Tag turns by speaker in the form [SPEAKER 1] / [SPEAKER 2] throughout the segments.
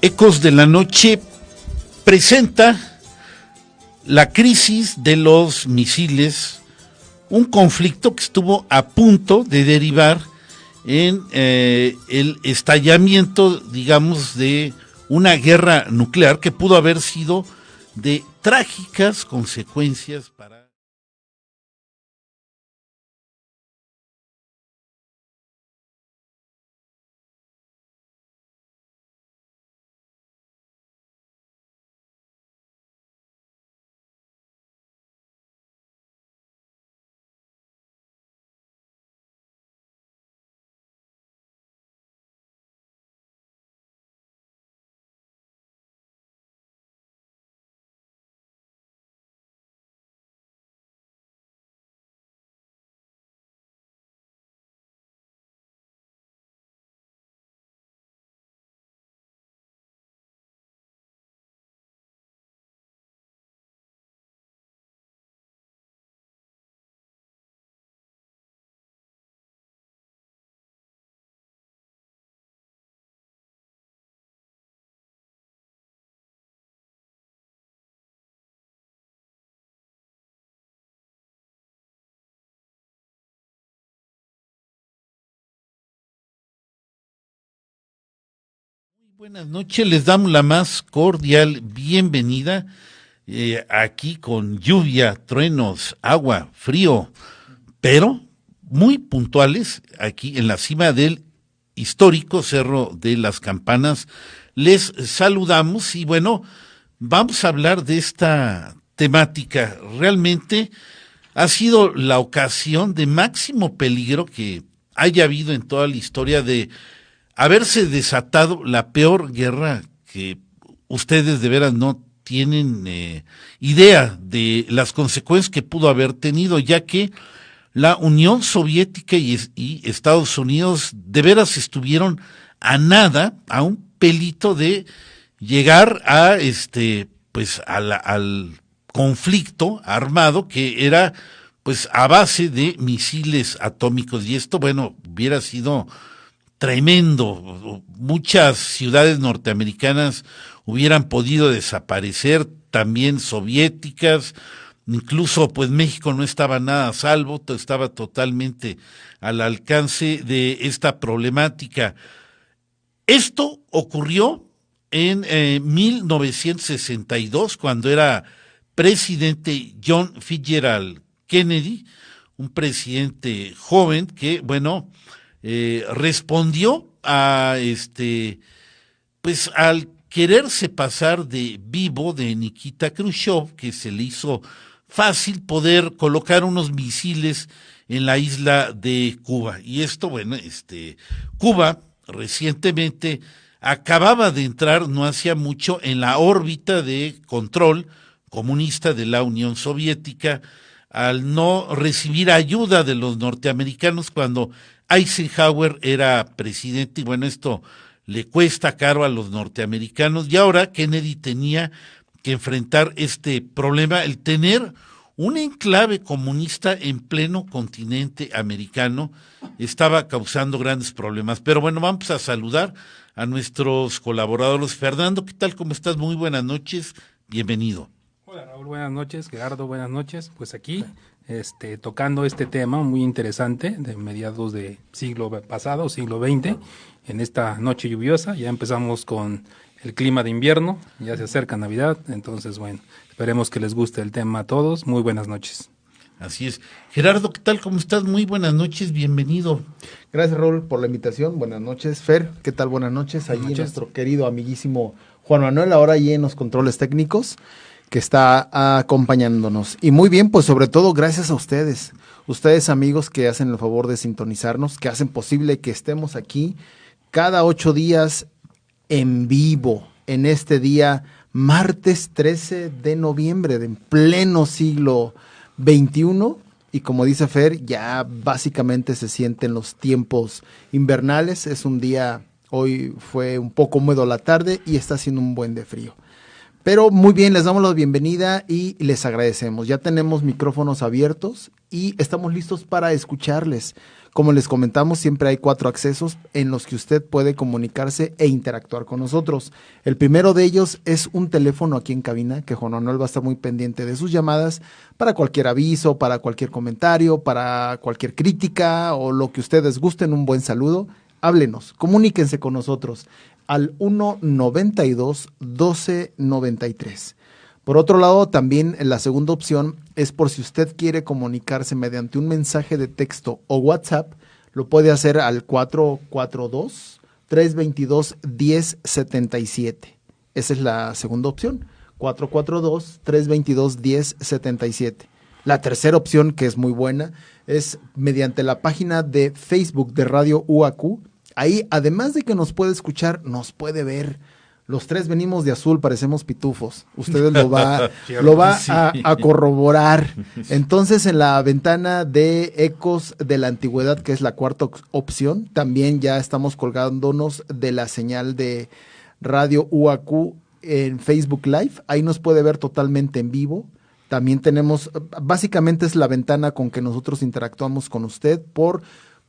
[SPEAKER 1] Ecos de la Noche presenta la crisis de los misiles, un conflicto que estuvo a punto de derivar en el estallamiento, digamos, de una guerra nuclear que pudo haber sido de trágicas consecuencias para... Buenas noches, les damos la más cordial bienvenida aquí con lluvia, truenos, agua, frío, pero muy puntuales aquí en la cima del histórico Cerro de las Campanas. Les saludamos y bueno, vamos a hablar de esta temática. Realmente ha sido la ocasión de máximo peligro que haya habido en toda la historia de haberse desatado la peor guerra que ustedes de veras no tienen idea de las consecuencias que pudo haber tenido, ya que la Unión Soviética y Estados Unidos de veras estuvieron a nada, a un pelito de llegar a pues al conflicto armado que era pues a base de misiles atómicos, y esto bueno hubiera sido tremendo. Muchas ciudades norteamericanas hubieran podido desaparecer, también soviéticas, incluso pues México no estaba nada a salvo, estaba totalmente al alcance de esta problemática. Esto ocurrió en 1962, cuando era presidente John Fitzgerald Kennedy, un presidente joven que, bueno, respondió a pues al quererse pasar de vivo de Nikita Khrushchev, que se le hizo fácil poder colocar unos misiles en la isla de Cuba. Y esto, bueno, Cuba recientemente acababa de entrar, no hacía mucho, en la órbita de control comunista de la Unión Soviética, al no recibir ayuda de los norteamericanos cuando Eisenhower era presidente, y bueno, esto le cuesta caro a los norteamericanos, y ahora Kennedy tenía que enfrentar este problema, el tener un enclave comunista en pleno continente americano estaba causando grandes problemas. Pero bueno, vamos a saludar a nuestros colaboradores. Fernando, ¿qué tal? ¿Cómo estás? Muy buenas noches, bienvenido.
[SPEAKER 2] Hola Raúl, buenas noches. Gerardo, buenas noches. Pues aquí tocando este tema muy interesante de mediados de siglo pasado, siglo XX, en esta noche lluviosa. Ya empezamos con el clima de invierno, ya se acerca Navidad, entonces bueno, esperemos que les guste el tema a todos. Muy buenas noches.
[SPEAKER 1] Así es. Gerardo, ¿qué tal? ¿Cómo estás? Muy buenas noches, bienvenido.
[SPEAKER 3] Gracias, Raúl, por la invitación. Buenas noches. Fer, ¿qué tal? Buenas noches. Allí nuestro querido amiguísimo Juan Manuel, ahora allí en los controles técnicos, que está acompañándonos. Y muy bien, pues sobre todo gracias a ustedes amigos que hacen el favor de sintonizarnos, que hacen posible que estemos aquí cada 8 días en vivo, en este día martes 13 de noviembre, en pleno siglo XXI, y como dice Fer, ya básicamente se sienten los tiempos invernales. Es un día, hoy fue un poco húmedo la tarde y está haciendo un buen de frío. Pero muy bien, les damos la bienvenida y les agradecemos. Ya tenemos micrófonos abiertos y estamos listos para escucharles. Como les comentamos, siempre hay 4 accesos en los que usted puede comunicarse e interactuar con nosotros. El primero de ellos es un teléfono aquí en cabina, que Juan Manuel va a estar muy pendiente de sus llamadas para cualquier aviso, para cualquier comentario, para cualquier crítica o lo que ustedes gusten, un buen saludo. Háblenos, comuníquense con nosotros al 192-1293. Por otro lado, también la segunda opción es por si usted quiere comunicarse mediante un mensaje de texto o WhatsApp, lo puede hacer al 442-322-1077. Esa es la segunda opción, 442-322-1077. La tercera opción, que es muy buena, es mediante la página de Facebook de Radio UAQ. Ahí, además de que nos puede escuchar, nos puede ver. Los 3 venimos de azul, parecemos pitufos. Ustedes lo va a corroborar. Entonces, en la ventana de Ecos de la Antigüedad, que es la cuarta opción, también ya estamos colgándonos de la señal de Radio UAQ en Facebook Live. Ahí nos puede ver totalmente en vivo. También tenemos, básicamente es la ventana con que nosotros interactuamos con usted por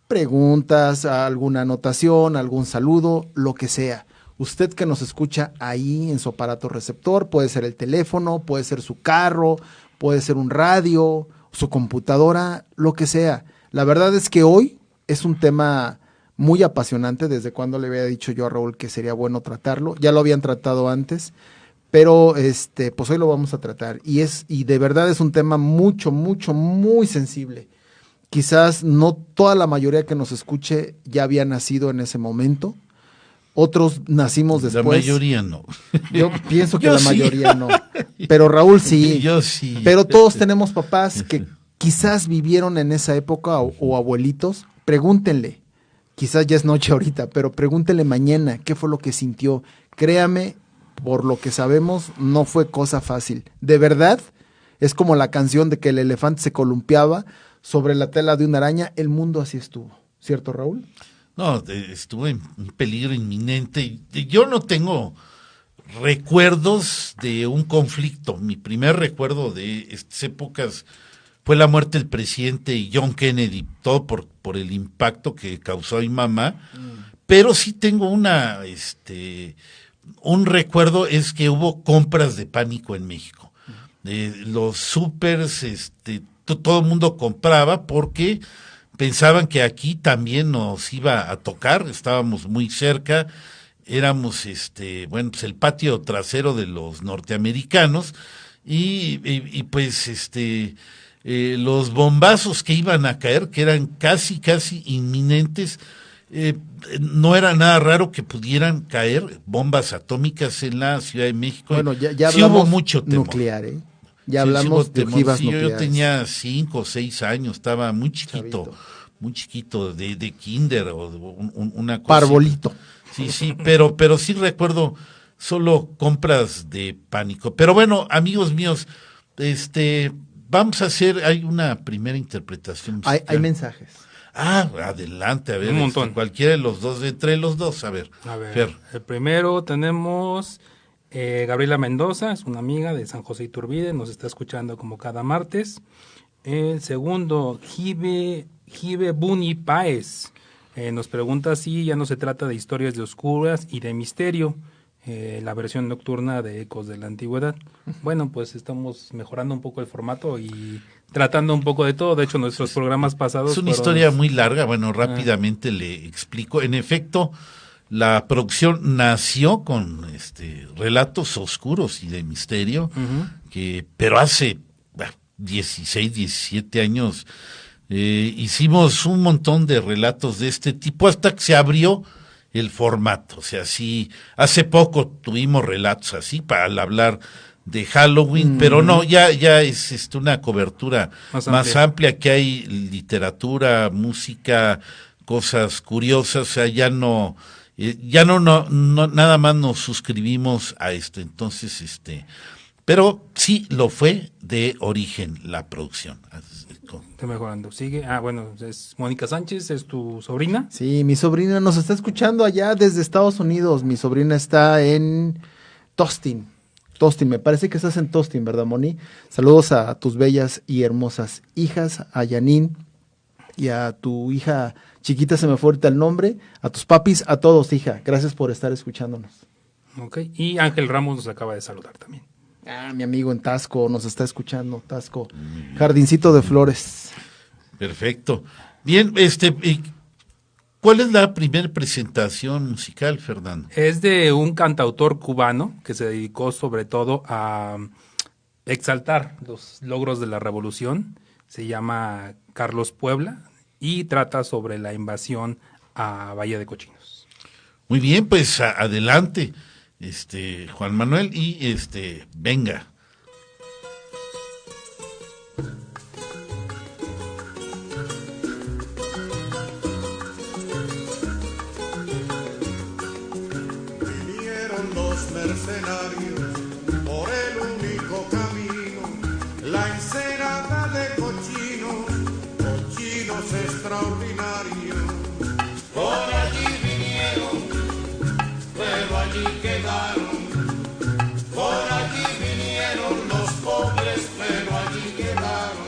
[SPEAKER 3] preguntas, alguna anotación, algún saludo, lo que sea. Usted que nos escucha ahí en su aparato receptor, puede ser el teléfono, puede ser su carro, puede ser un radio, su computadora, lo que sea. La verdad es que hoy es un tema muy apasionante, desde cuando le había dicho yo a Raúl que sería bueno tratarlo. Ya lo habían tratado antes, pero pues hoy lo vamos a tratar. Y de verdad es un tema muy sensible. Quizás no toda la mayoría que nos escuche ya había nacido en ese momento. Otros nacimos después.
[SPEAKER 1] La mayoría no.
[SPEAKER 3] Yo pienso que
[SPEAKER 1] Yo
[SPEAKER 3] la
[SPEAKER 1] sí.
[SPEAKER 3] mayoría no. Pero Raúl sí.
[SPEAKER 1] Yo sí.
[SPEAKER 3] Pero todos tenemos papás que quizás vivieron en esa época o abuelitos. Pregúntenle. Quizás ya es noche ahorita, pero pregúntenle mañana qué fue lo que sintió. Créame, por lo que sabemos, no fue cosa fácil. De verdad, es como la canción de que el elefante se columpiaba sobre la tela de una araña. El mundo así estuvo. ¿Cierto, Raúl?
[SPEAKER 1] No, estuve en un peligro inminente. Yo no tengo recuerdos de un conflicto. Mi primer recuerdo de estas épocas fue la muerte del presidente John Kennedy, todo por el impacto que causó a mi mamá. Pero sí tengo un recuerdo, es que hubo compras de pánico en México. Los súpers, todo el mundo compraba porque pensaban que aquí también nos iba a tocar, estábamos muy cerca, éramos pues el patio trasero de los norteamericanos y pues los bombazos que iban a caer, que eran casi inminentes, no era nada raro que pudieran caer bombas atómicas en la Ciudad de México.
[SPEAKER 3] Bueno, ya
[SPEAKER 1] sí
[SPEAKER 3] hablamos
[SPEAKER 1] hubo mucho temor.
[SPEAKER 3] nuclear, ¿eh? Ya
[SPEAKER 1] Sí,
[SPEAKER 3] hablamos
[SPEAKER 1] sí,
[SPEAKER 3] de ojivas
[SPEAKER 1] sí,
[SPEAKER 3] nucleares.
[SPEAKER 1] yo tenía 5 o 6 años, estaba muy chiquito,
[SPEAKER 3] Chavito.
[SPEAKER 1] muy chiquito, de kinder o una cosa.
[SPEAKER 3] Parbolito.
[SPEAKER 1] Sí, pero sí recuerdo solo compras de pánico. Pero bueno, amigos míos, vamos a hacer, hay una primera interpretación
[SPEAKER 3] Hay
[SPEAKER 1] musical.
[SPEAKER 3] mensajes.
[SPEAKER 1] Adelante, a ver,
[SPEAKER 2] Un montón.
[SPEAKER 1] cualquiera de los dos, entre los dos, a ver. Fer.
[SPEAKER 2] El primero tenemos Gabriela Mendoza, es una amiga de San José Iturbide, nos está escuchando como cada martes. El segundo, Jive Buni Páez, nos pregunta si ya no se trata de historias de oscuras y de misterio, la versión nocturna de Ecos de la Antigüedad. Bueno, pues estamos mejorando un poco el formato y tratando un poco de todo. De hecho, nuestros programas pasados
[SPEAKER 1] Es una
[SPEAKER 2] fueron-
[SPEAKER 1] historia muy larga, bueno, rápidamente le explico. En efecto, la producción nació con relatos oscuros y de misterio, pero hace 16, 17 años hicimos un montón de relatos de este tipo hasta que se abrió el formato. O sea, sí, hace poco tuvimos relatos así para hablar de Halloween, pero no, ya es una cobertura más amplia, que hay literatura, música, cosas curiosas, o sea, ya no nada más nos suscribimos a esto. Entonces, pero sí lo fue de origen la producción.
[SPEAKER 2] Está mejorando. Sigue. Bueno, es Mónica Sánchez, es tu sobrina.
[SPEAKER 3] Sí, mi sobrina nos está escuchando allá desde Estados Unidos. Mi sobrina está en Tustin, Tostin, me parece que estás en Tostin, ¿verdad, Moni? Saludos a tus bellas y hermosas hijas, a Yanin y a tu hija chiquita, se me fue ahorita el nombre, a tus papis, a todos, hija. Gracias por estar escuchándonos.
[SPEAKER 2] Ok, y Ángel Ramos nos acaba de saludar también.
[SPEAKER 3] Mi amigo en Tasco nos está escuchando, Tasco. Jardincito de Flores.
[SPEAKER 1] Perfecto. Bien, ¿cuál es la primera presentación musical, Fernando?
[SPEAKER 2] Es de un cantautor cubano que se dedicó sobre todo a exaltar los logros de la revolución. Se llama Carlos Puebla y trata sobre la invasión a Bahía de Cochinos.
[SPEAKER 1] Muy bien, pues adelante, Juan Manuel, y venga.
[SPEAKER 4] Vinieron los mercenarios por el único camino, la ensenada de cochinos, cochinos extraordinarios. Por allí vinieron, pero allí quedaron. Por allí vinieron los pobres, pero allí quedaron.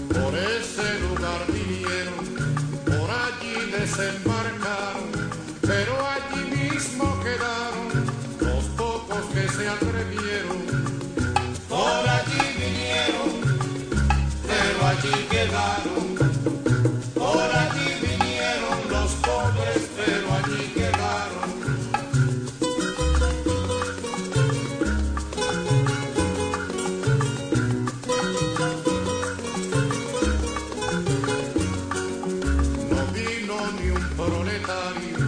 [SPEAKER 4] Por ese lugar vinieron, por allí desembarcaron, pero allí mismo quedaron los pocos que se atrevieron. Por allí vinieron, pero allí quedaron. Por allí vinieron los pobres, pero allí quedaron. No vino ni un proletario,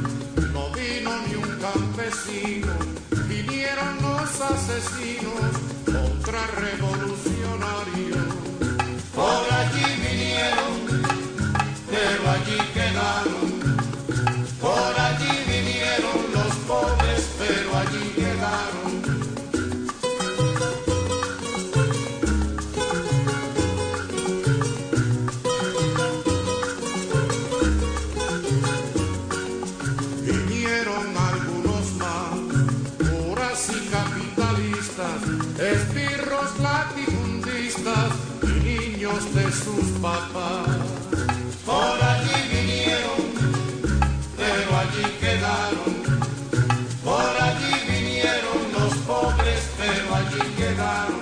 [SPEAKER 4] no vino ni un campesino, vinieron los asesinos contrarrevolucionarios. Por allí vinieron, pero allí quedaron. Por allí vinieron los pobres, pero allí quedaron. Vinieron algunos más, curas y capitalistas, esbirros latifundistas y niños de sus papás. Por allí vinieron, pero allí quedaron. Por allí vinieron los pobres, pero allí quedaron.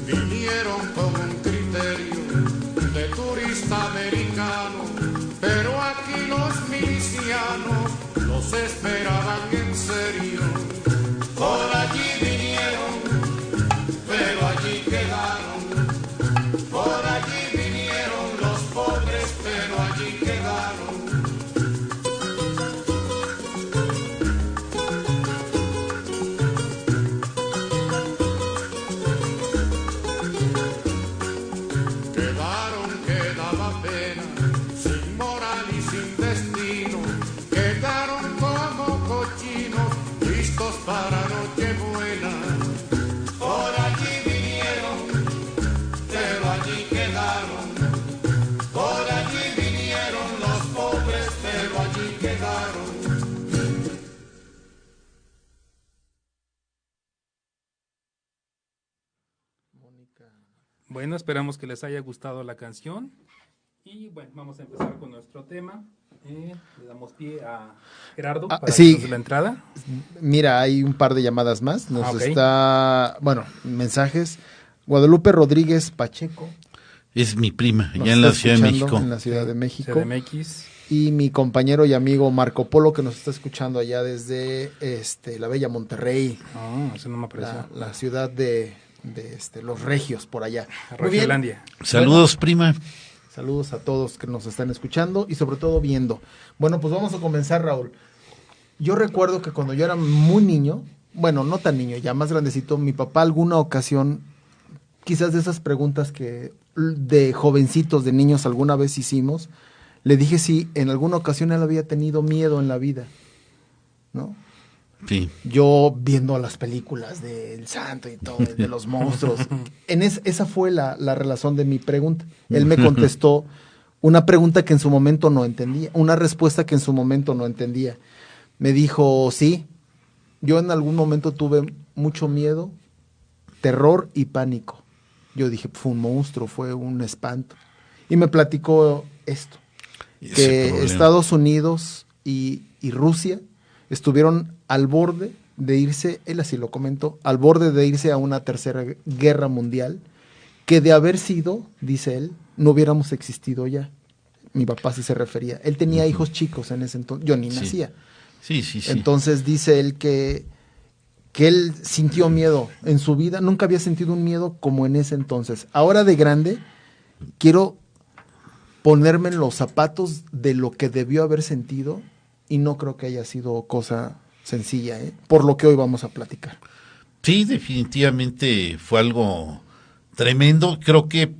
[SPEAKER 4] Vinieron con un criterio de turista americano, pero aquí los milicianos los esperaban en serio. Por allí vinieron, pero allí quedaron. Por allí vinieron los pobres, pero allí quedaron. Quedaron que daba pena, sin moral y sin destino. Quedaron como cochinos, listos para Nochebuena. Por allí vinieron, pero allí quedaron. Por allí vinieron los pobres, pero allí quedaron.
[SPEAKER 2] Bueno, esperamos que les haya gustado la canción. Y bueno, vamos a empezar con nuestro tema. Le damos pie a Gerardo para
[SPEAKER 3] sí.
[SPEAKER 2] que nos dé la entrada.
[SPEAKER 3] Mira, hay un par de llamadas más.
[SPEAKER 2] Ok.
[SPEAKER 3] Mensajes. Guadalupe Rodríguez Pacheco.
[SPEAKER 1] Es mi prima,
[SPEAKER 3] nos
[SPEAKER 1] allá en la
[SPEAKER 3] está
[SPEAKER 1] Ciudad de
[SPEAKER 3] escuchando
[SPEAKER 1] México.
[SPEAKER 3] En la Ciudad de México.
[SPEAKER 2] CDMX.
[SPEAKER 3] Y mi compañero y amigo Marco Polo, que nos está escuchando allá desde la bella Monterrey,
[SPEAKER 2] Eso no me apareció.
[SPEAKER 3] la ciudad de los Regios, por allá. Muy bien.
[SPEAKER 2] Regiolandia.
[SPEAKER 1] Saludos, prima.
[SPEAKER 3] Saludos a todos que nos están escuchando y sobre todo viendo. Bueno, pues vamos a comenzar, Raúl. Yo recuerdo que cuando yo era muy niño, bueno, no tan niño, ya más grandecito, mi papá alguna ocasión, quizás de esas preguntas que de jovencitos, de niños alguna vez hicimos, Le dije si en alguna ocasión él había tenido miedo en la vida, ¿no?
[SPEAKER 1] Sí.
[SPEAKER 3] Yo viendo las películas del santo y todo, de los monstruos. Esa fue la razón de mi pregunta. Él me contestó una pregunta que en su momento no entendía, una respuesta que en su momento no entendía. Me dijo, sí, yo en algún momento tuve mucho miedo, terror y pánico. Yo dije, fue un monstruo, fue un espanto. Y me platicó esto, que Estados Unidos y Rusia estuvieron al borde de irse, él así lo comentó, al borde de irse a una tercera guerra mundial, que de haber sido, dice él, no hubiéramos existido ya. Mi papá sí se refería. Él tenía hijos chicos en ese entonces, yo ni nacía.
[SPEAKER 1] Sí.
[SPEAKER 3] Entonces dice él que él sintió miedo en su vida, nunca había sentido un miedo como en ese entonces. Ahora de grande, quiero ponerme en los zapatos de lo que debió haber sentido y no creo que haya sido cosa sencilla, por lo que hoy vamos a platicar.
[SPEAKER 1] Sí, definitivamente fue algo tremendo. Creo que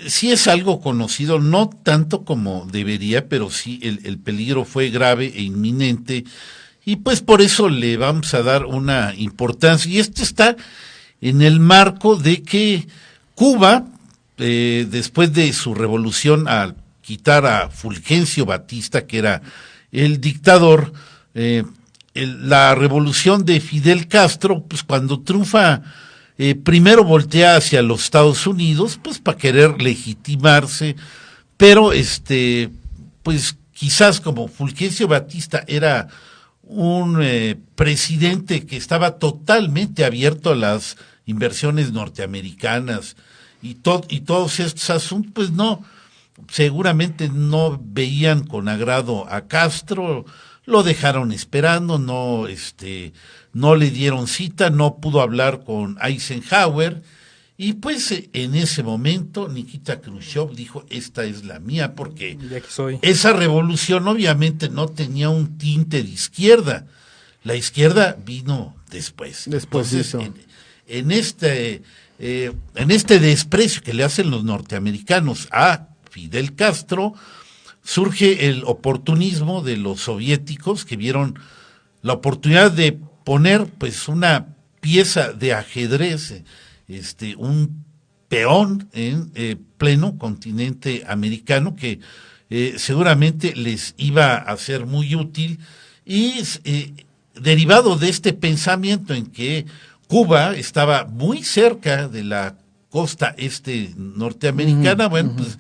[SPEAKER 1] sí es algo conocido, no tanto como debería, pero sí el peligro fue grave e inminente, y pues por eso le vamos a dar una importancia. Y esto está en el marco de que Cuba, después de su revolución al quitar a Fulgencio Batista, que era el dictador, la revolución de Fidel Castro, pues cuando triunfa, primero voltea hacia los Estados Unidos, pues para querer legitimarse, pero pues quizás como Fulgencio Batista era un presidente que estaba totalmente abierto a las inversiones norteamericanas y todos estos asuntos, pues seguramente no veían con agrado a Castro, lo dejaron esperando, no le dieron cita, no pudo hablar con Eisenhower, y pues en ese momento Nikita Khrushchev dijo, esta es la mía, porque esa revolución obviamente no tenía un tinte de izquierda, la izquierda vino después. Entonces, en este desprecio que le hacen los norteamericanos a Fidel Castro, surge el oportunismo de los soviéticos, que vieron la oportunidad de poner pues una pieza de ajedrez, un peón en pleno continente americano, que seguramente les iba a ser muy útil, y derivado de este pensamiento en que Cuba estaba muy cerca de la costa norteamericana, pues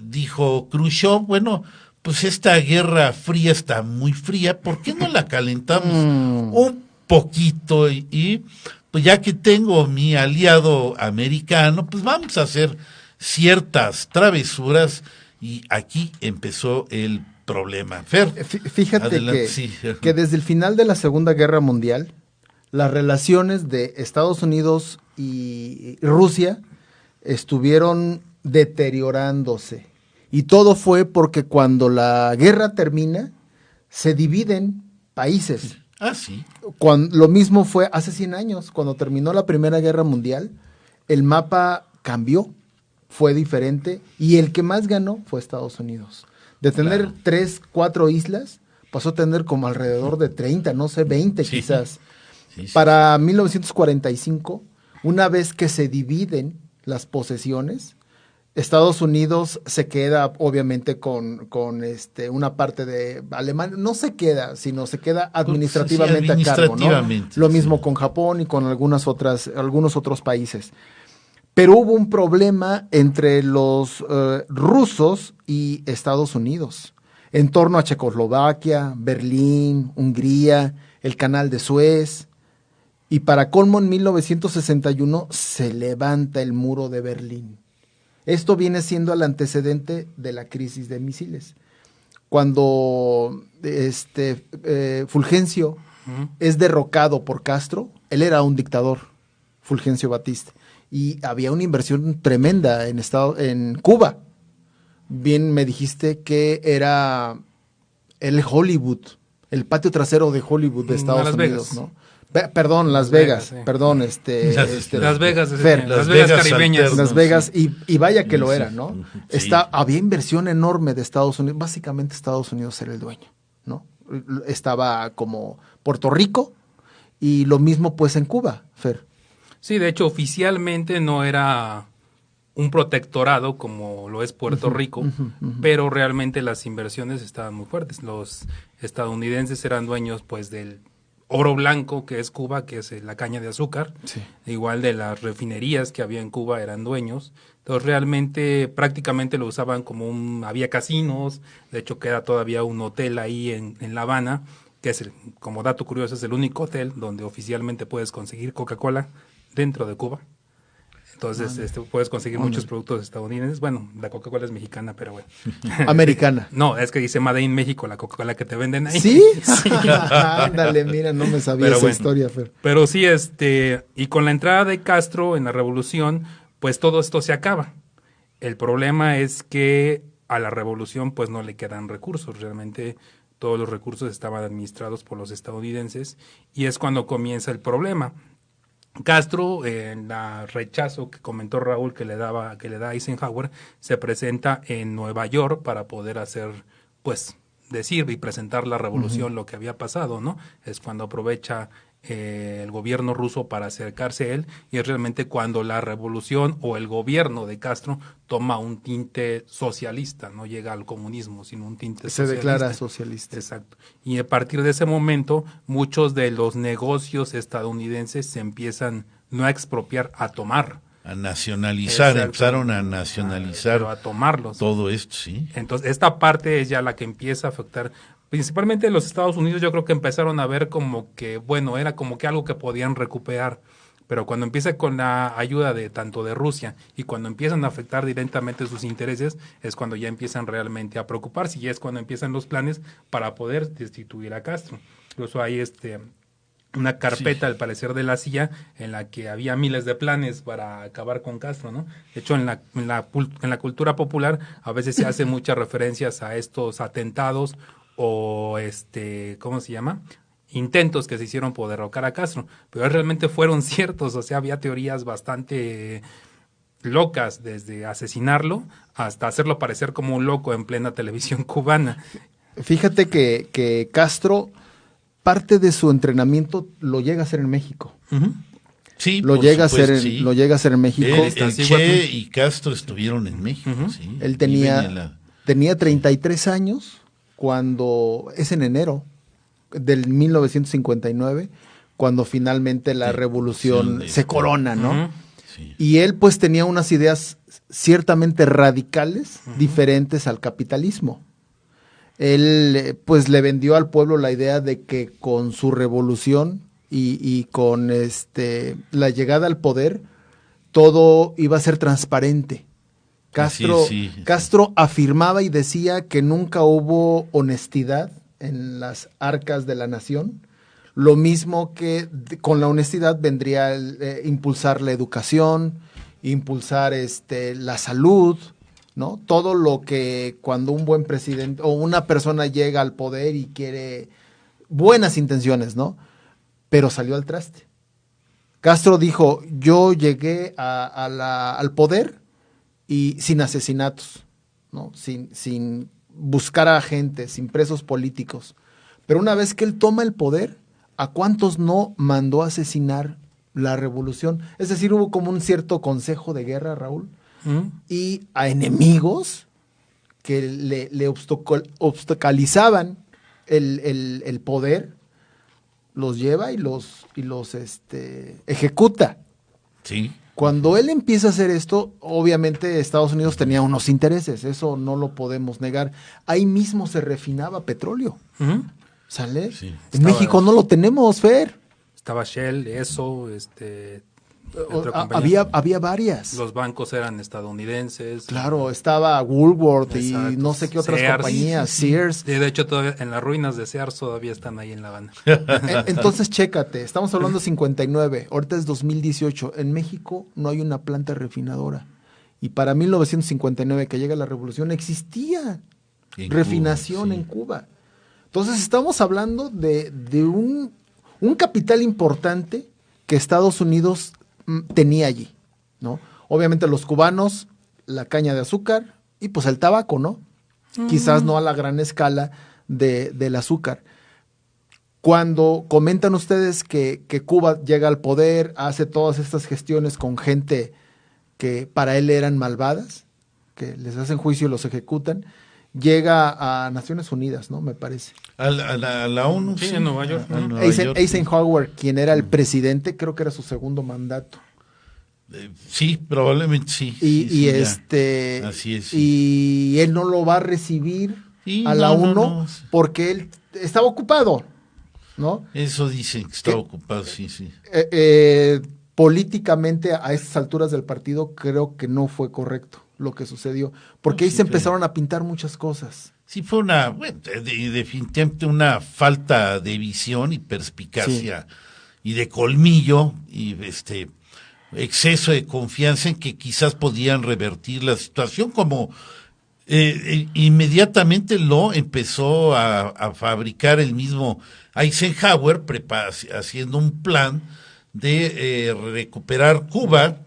[SPEAKER 1] dijo Khrushchev, bueno, pues esta guerra fría está muy fría, ¿por qué no la calentamos un poquito? Y pues ya que tengo mi aliado americano, pues vamos a hacer ciertas travesuras, y aquí empezó el problema. Fer,
[SPEAKER 3] fíjate adelante, que desde el final de la Segunda Guerra Mundial, las relaciones de Estados Unidos y Rusia estuvieron deteriorándose. Y todo fue porque cuando la guerra termina, se dividen países.
[SPEAKER 1] Sí.
[SPEAKER 3] Lo mismo fue hace 100 años, cuando terminó la Primera Guerra Mundial, el mapa cambió, fue diferente, y el que más ganó fue Estados Unidos. De tener 3, 4 islas, pasó a tener como alrededor de 30, no sé, 20 quizás. Para 1945, una vez que se dividen las posesiones, Estados Unidos se queda obviamente con una parte de Alemania, no se queda, sino se queda administrativamente a cargo, ¿no? Lo mismo con Japón y con algunos otros países. Pero hubo un problema entre los rusos y Estados Unidos, en torno a Checoslovaquia, Berlín, Hungría, el Canal de Suez. Y para colmo, en 1961 se levanta el muro de Berlín. Esto viene siendo el antecedente de la crisis de misiles. Cuando Fulgencio es derrocado por Castro, él era un dictador, Fulgencio Batista, y había una inversión tremenda en Cuba. Bien me dijiste que era el Hollywood, el patio trasero de Hollywood de Estados Unidos, ¿no? Perdón, Las Vegas,
[SPEAKER 2] sí.
[SPEAKER 3] perdón,
[SPEAKER 2] Las Vegas,
[SPEAKER 3] Fer,
[SPEAKER 2] Las Vegas caribeñas.
[SPEAKER 1] alternas.
[SPEAKER 3] Las Vegas,
[SPEAKER 1] sí.
[SPEAKER 3] y vaya que lo
[SPEAKER 1] Sí,
[SPEAKER 3] era, ¿no?
[SPEAKER 1] sí.
[SPEAKER 3] Había inversión enorme de Estados Unidos, básicamente Estados Unidos era el dueño, ¿no? Estaba como Puerto Rico y lo mismo pues en Cuba, Fer.
[SPEAKER 2] Sí, de hecho, oficialmente no era un protectorado como lo es Puerto Rico, pero realmente las inversiones estaban muy fuertes. Los estadounidenses eran dueños pues del oro blanco que es Cuba, que es la caña de azúcar,
[SPEAKER 3] Sí.
[SPEAKER 2] igual de las refinerías que había en Cuba eran dueños. Entonces realmente prácticamente lo usaban como había casinos, de hecho queda todavía un hotel ahí en La Habana, que es como dato curioso, es el único hotel donde oficialmente puedes conseguir Coca-Cola dentro de Cuba. Entonces puedes conseguir muchos productos estadounidenses. Bueno, la Coca-Cola es mexicana, pero bueno.
[SPEAKER 3] Americana.
[SPEAKER 2] No, es que dice Made in México la Coca-Cola que te venden ahí.
[SPEAKER 3] ¿Sí? Ándale, mira, no me sabía
[SPEAKER 2] Pero
[SPEAKER 3] esa
[SPEAKER 2] bueno.
[SPEAKER 3] historia, Fer.
[SPEAKER 2] Pero sí, y con la entrada de Castro en la revolución, pues todo esto se acaba. El problema es que a la revolución pues no le quedan recursos. Realmente todos los recursos estaban administrados por los estadounidenses y es cuando comienza el problema. Castro, en la rechazo que comentó Raúl que le da Eisenhower, se presenta en Nueva York para poder hacer, pues, decir y presentar la revolución, lo que había pasado, ¿no? Es cuando aprovecha el gobierno ruso para acercarse a él y es realmente cuando la revolución o el gobierno de Castro toma un tinte socialista, no llega al comunismo, sino un tinte
[SPEAKER 3] Se
[SPEAKER 2] socialista.
[SPEAKER 3] declara socialista.
[SPEAKER 2] Exacto. Y a partir de ese momento, muchos de los negocios estadounidenses se empiezan no a expropiar, a tomar.
[SPEAKER 1] A nacionalizar,
[SPEAKER 2] Exacto.
[SPEAKER 1] empezaron a nacionalizar
[SPEAKER 2] Pero a tomarlos.
[SPEAKER 1] todo esto, sí.
[SPEAKER 2] Entonces, esta parte es ya la que empieza a afectar. Principalmente los Estados Unidos, yo creo que empezaron a ver como que, bueno, era como que algo que podían recuperar. Pero cuando empieza con la ayuda de tanto de Rusia y cuando empiezan a afectar directamente sus intereses, es cuando ya empiezan realmente a preocuparse y es cuando empiezan los planes para poder destituir a Castro. Incluso hay una carpeta, al parecer, de la CIA en la que había miles de planes para acabar con Castro, ¿no? De hecho, en la cultura popular a veces se hacen muchas referencias a estos atentados o ¿cómo se llama? Intentos que se hicieron por derrocar a Castro, pero realmente fueron ciertos, o sea, había teorías bastante locas, desde asesinarlo hasta hacerlo parecer como un loco en plena televisión cubana.
[SPEAKER 3] Fíjate que Castro, parte de su entrenamiento lo llega a hacer en México.
[SPEAKER 1] Sí,
[SPEAKER 3] Lo
[SPEAKER 1] por
[SPEAKER 3] llega a
[SPEAKER 1] supuesto,
[SPEAKER 3] hacer
[SPEAKER 1] sí.
[SPEAKER 3] lo llega a hacer en México.
[SPEAKER 1] El Che y Castro estuvieron en México, sí.
[SPEAKER 3] Él
[SPEAKER 1] Viven en la-
[SPEAKER 3] tenía 33 años cuando es en enero del 1959 cuando finalmente la revolución
[SPEAKER 1] de-
[SPEAKER 3] se corona, ¿no?
[SPEAKER 1] sí.
[SPEAKER 3] Y él pues tenía unas ideas ciertamente radicales, diferentes al capitalismo. Él pues le vendió al pueblo la idea de que con su revolución y con la llegada al poder todo iba a ser transparente. Castro,
[SPEAKER 1] Sí, sí.
[SPEAKER 3] Castro afirmaba y decía que nunca hubo honestidad en las arcas de la nación. Lo mismo que con la honestidad vendría impulsar la educación, impulsar la salud, ¿no? Todo lo que cuando un buen presidente o una persona llega al poder y quiere buenas intenciones, ¿no? Pero salió al traste. Castro dijo, yo llegué al poder y sin asesinatos, ¿no? Sin buscar a gente, sin presos políticos. Pero una vez que él toma el poder, ¿a cuántos no mandó a asesinar la revolución? Es decir, hubo como un cierto consejo de guerra, Raúl, y a enemigos que le obstaculizaban el poder, los lleva y los ejecuta.
[SPEAKER 1] Sí.
[SPEAKER 3] Cuando él empieza a hacer esto, obviamente Estados Unidos tenía unos intereses, eso no lo podemos negar. Ahí mismo se refinaba petróleo, ¿sale?
[SPEAKER 1] Sí.
[SPEAKER 3] En México no lo tenemos, Fer.
[SPEAKER 2] Estaba Shell, eso, otra compañía.
[SPEAKER 3] Había varias.
[SPEAKER 2] Los bancos eran estadounidenses.
[SPEAKER 3] Claro, estaba Woolworth
[SPEAKER 2] Exacto.
[SPEAKER 3] y no sé qué otras
[SPEAKER 2] Sears.
[SPEAKER 3] compañías, Sears.
[SPEAKER 2] De hecho, todavía en las ruinas de Sears todavía están ahí en La Habana.
[SPEAKER 3] Entonces, chécate, estamos hablando de 59, ahorita es 2018. En México no hay una planta refinadora. Y para 1959, que llega la revolución, existía
[SPEAKER 1] En
[SPEAKER 3] refinación
[SPEAKER 1] Cuba, sí.
[SPEAKER 3] en Cuba. Entonces, estamos hablando de un capital importante que Estados Unidos tenía allí, ¿no? Obviamente los cubanos, la caña de azúcar y pues el tabaco, ¿no? Quizás no a la gran escala del azúcar. Cuando comentan ustedes que Cuba llega al poder, hace todas estas gestiones con gente que para él eran malvadas, que les hacen juicio y los ejecutan, llega a Naciones Unidas, ¿no? Me parece.
[SPEAKER 1] A la ONU.
[SPEAKER 2] Sí, en Nueva York.
[SPEAKER 3] Eisenhower, quien era el presidente, creo que era su segundo mandato.
[SPEAKER 1] Sí, probablemente sí. Así es.
[SPEAKER 3] Y él no lo va a recibir a la ONU porque él estaba ocupado, ¿no?
[SPEAKER 1] Eso dicen, que estaba ocupado, sí.
[SPEAKER 3] Políticamente, a estas alturas del partido, creo que no fue correcto lo que sucedió, porque ahí se empezaron a pintar muchas cosas.
[SPEAKER 1] Sí, fue definitivamente una falta de visión y perspicacia y de colmillo y exceso de confianza en que quizás podían revertir la situación, como inmediatamente lo empezó a fabricar el mismo Eisenhower, haciendo un plan de recuperar Cuba.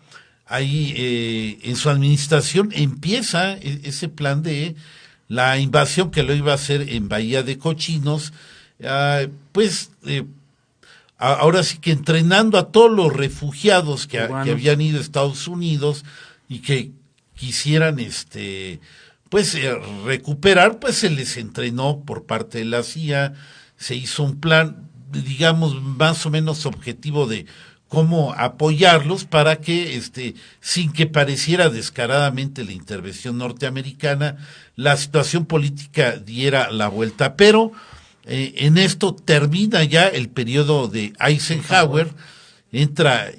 [SPEAKER 1] Ahí en su administración empieza ese plan de la invasión que lo iba a hacer en Bahía de Cochinos, ahora sí que entrenando a todos los refugiados que habían ido a Estados Unidos y que quisieran recuperar, pues se les entrenó por parte de la CIA, se hizo un plan, digamos, más o menos objetivo de cómo apoyarlos para que, sin que pareciera descaradamente la intervención norteamericana, la situación política diera la vuelta. Pero en esto termina ya el periodo de Eisenhower, entra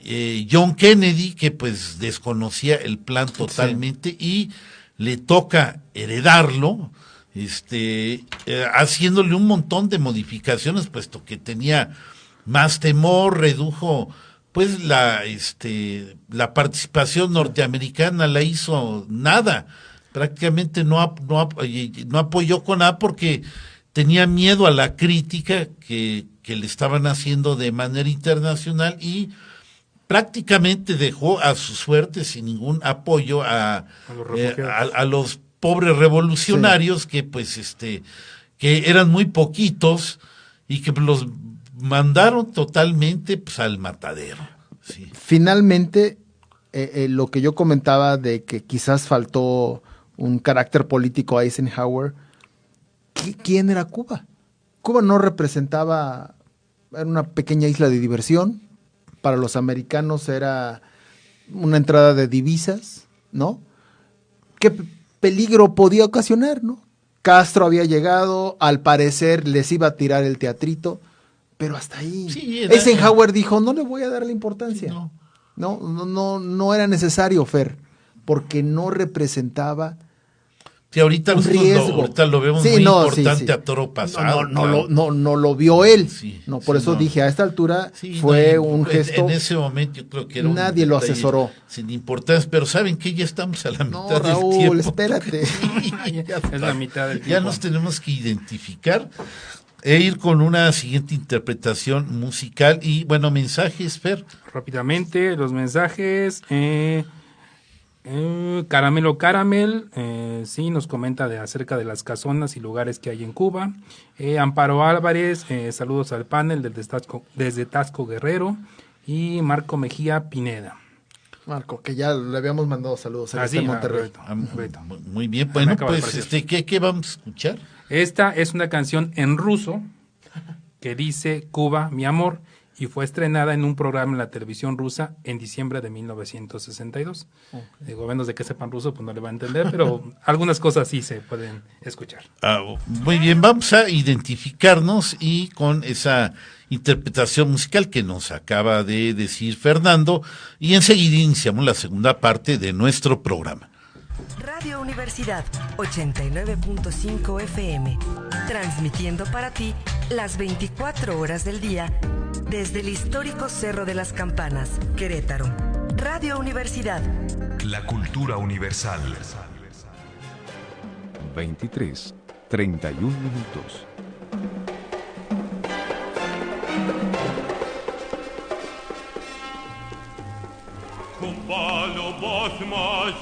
[SPEAKER 1] John Kennedy, que pues desconocía el plan totalmente y le toca heredarlo, haciéndole un montón de modificaciones, puesto que tenía más temor, redujo pues la participación norteamericana, la hizo nada, prácticamente no apoyó con nada porque tenía miedo a la crítica que le estaban haciendo de manera internacional y prácticamente dejó a su suerte sin ningún apoyo a los pobres revolucionarios que pues que eran muy poquitos y que los mandaron totalmente pues al matadero. Sí.
[SPEAKER 3] Finalmente, lo que yo comentaba de que quizás faltó un carácter político a Eisenhower, ¿quién era Cuba? Cuba no representaba, era una pequeña isla de diversión, para los americanos era una entrada de divisas, ¿no? ¿Qué peligro podía ocasionar, no? Castro había llegado, al parecer les iba a tirar el teatrito, pero hasta ahí. Sí, Eisenhower dijo, no le voy a dar la importancia. Sí, no era necesario, Fer, porque no representaba
[SPEAKER 1] sí, ahorita lo vemos muy importante a toro pasado.
[SPEAKER 3] No lo vio él. Sí, por eso dije, a esta altura fue un gesto.
[SPEAKER 1] En ese momento yo creo que era
[SPEAKER 3] nadie lo asesoró.
[SPEAKER 1] Sin importancia, pero ¿saben qué? Ya estamos a la mitad
[SPEAKER 3] Raúl,
[SPEAKER 1] del tiempo.
[SPEAKER 3] Espérate.
[SPEAKER 2] Es la mitad del tiempo.
[SPEAKER 1] Ya nos tenemos que identificar e ir con una siguiente interpretación musical y, bueno, mensajes, Fer.
[SPEAKER 2] Rápidamente, los mensajes. Caramelo Caramel, sí, nos comenta acerca de las casonas y lugares que hay en Cuba. Amparo Álvarez, saludos al panel desde Tasco Guerrero. Y Marco Mejía Pineda.
[SPEAKER 3] Marco, que ya le habíamos mandado saludos a Monterrey.
[SPEAKER 1] Muy bien, bueno, pues, ¿qué vamos a escuchar?
[SPEAKER 2] Esta es una canción en ruso que dice Cuba, mi amor, y fue estrenada en un programa en la televisión rusa en diciembre de 1962. Digo, a menos de que sepan ruso, pues no le va a entender, pero algunas cosas sí se pueden escuchar.
[SPEAKER 1] Muy bien, vamos a identificarnos y con esa interpretación musical que nos acaba de decir Fernando, y enseguida iniciamos la segunda parte de nuestro programa.
[SPEAKER 5] Radio Universidad 89.5 FM, transmitiendo para ti las 24 horas del día desde el histórico Cerro de las Campanas, Querétaro. Radio Universidad.
[SPEAKER 6] La cultura universal. 23:31 minutos.
[SPEAKER 4] любовь моя,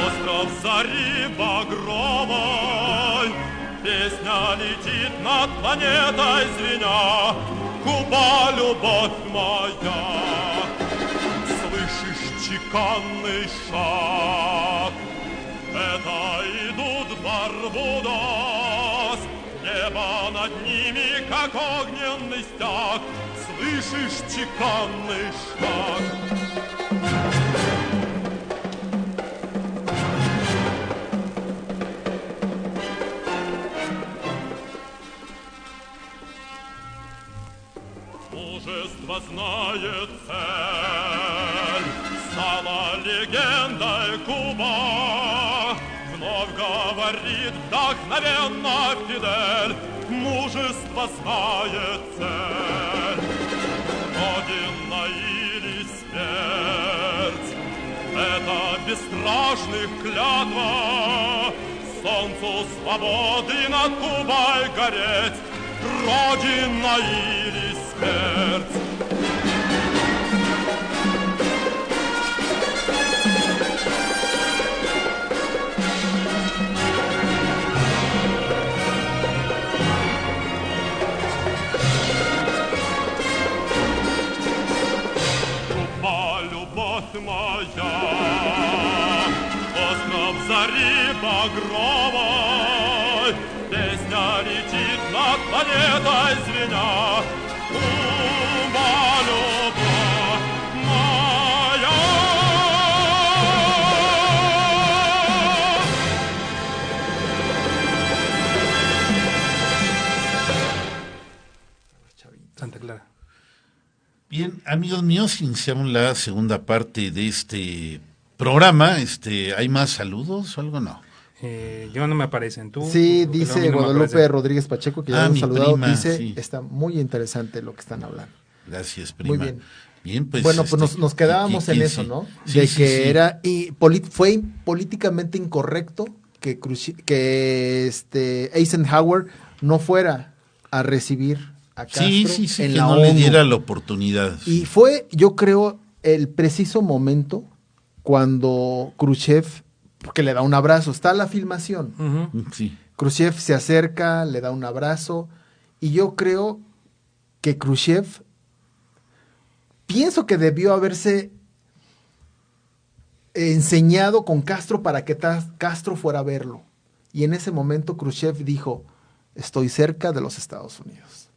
[SPEAKER 4] остров зари багровой, песня летит над планетой звеня. Куба, любовь моя, слышишь чеканный шаг? Это идут Барбудос, небо над ними, как огненный стяг. Слышишь чеканный шаг? Мужество знает цель, стала легендой Куба. Вновь говорит вдохновенно Фидель, мужество знает цель. Родина или смерть, это бесстрашных клятва. Солнцу свободы над Кубой гореть, Родина или смерть. Моя, остров зари багровой, песня летит над планетой звеня. Куба, любовь моя.
[SPEAKER 2] Santa Clara.
[SPEAKER 1] Bien, amigos míos, iniciamos la segunda parte de este programa. ¿Hay más saludos o algo? No.
[SPEAKER 2] Yo no me aparecen. ¿Tú?
[SPEAKER 3] Sí,
[SPEAKER 2] Pero a
[SPEAKER 3] dice
[SPEAKER 2] mí no me
[SPEAKER 3] Guadalupe
[SPEAKER 2] aparecen.
[SPEAKER 3] Rodríguez Pacheco, que ya
[SPEAKER 1] Ah,
[SPEAKER 3] lo hemos
[SPEAKER 1] mi
[SPEAKER 3] saludado,
[SPEAKER 1] prima,
[SPEAKER 3] dice,
[SPEAKER 1] sí.
[SPEAKER 3] está muy interesante lo que están hablando.
[SPEAKER 1] Gracias, prima.
[SPEAKER 3] Muy bien.
[SPEAKER 1] Bien, pues.
[SPEAKER 3] Bueno, pues nos quedábamos en eso, ¿no? De que era, y fue políticamente incorrecto que Eisenhower no fuera a recibir a Castro
[SPEAKER 1] Sí,
[SPEAKER 3] en
[SPEAKER 1] que
[SPEAKER 3] la
[SPEAKER 1] no
[SPEAKER 3] ONU.
[SPEAKER 1] le diera la oportunidad.
[SPEAKER 3] Y fue, yo creo, el preciso momento cuando Khrushchev, porque le da un abrazo, está la filmación.
[SPEAKER 2] Ujú.
[SPEAKER 1] Sí.
[SPEAKER 3] Khrushchev se acerca, le da un abrazo, y yo creo que Khrushchev, pienso que debió haberse enseñado con Castro para que Castro fuera a verlo. Y en ese momento Khrushchev dijo, estoy cerca de los Estados Unidos.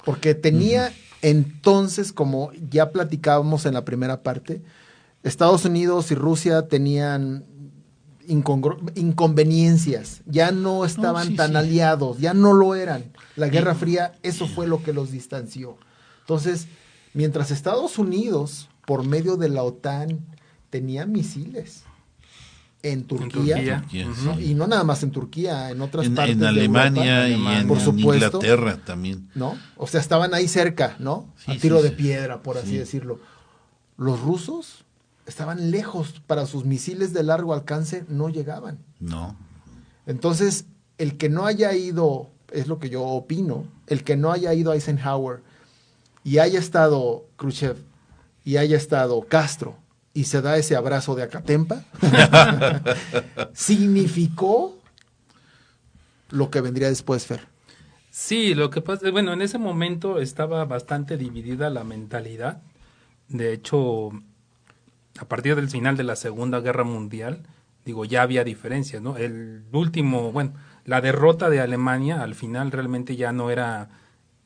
[SPEAKER 3] Porque tenía entonces, como ya platicábamos en la primera parte, Estados Unidos y Rusia tenían inconveniencias, ya no estaban tan aliados, ya no lo eran. La Guerra Fría, eso fue lo que los distanció. Entonces, mientras Estados Unidos, por medio de la OTAN, tenía misiles en Turquía,
[SPEAKER 2] Turquía.
[SPEAKER 3] y no nada más en Turquía, en otras partes
[SPEAKER 1] En
[SPEAKER 3] de
[SPEAKER 1] Alemania
[SPEAKER 3] Europa,
[SPEAKER 1] y en
[SPEAKER 3] por supuesto,
[SPEAKER 1] Inglaterra también.
[SPEAKER 3] ¿no? O sea, estaban ahí cerca, ¿no?
[SPEAKER 1] Sí,
[SPEAKER 3] a tiro
[SPEAKER 1] sí,
[SPEAKER 3] de
[SPEAKER 1] sí.
[SPEAKER 3] piedra, por así decirlo. Los rusos estaban lejos, para sus misiles de largo alcance no llegaban.
[SPEAKER 1] No.
[SPEAKER 3] Entonces, el que no haya ido, es lo que yo opino, el que no haya ido Eisenhower y haya estado Khrushchev y haya estado Castro y se da ese abrazo de Acatempa, significó lo que vendría después, Fer.
[SPEAKER 2] Sí, lo que pasa, bueno, en ese momento estaba bastante dividida la mentalidad. De hecho, a partir del final de la Segunda Guerra Mundial, digo, ya había diferencias, ¿no? El último, bueno, la derrota de Alemania al final realmente ya no era...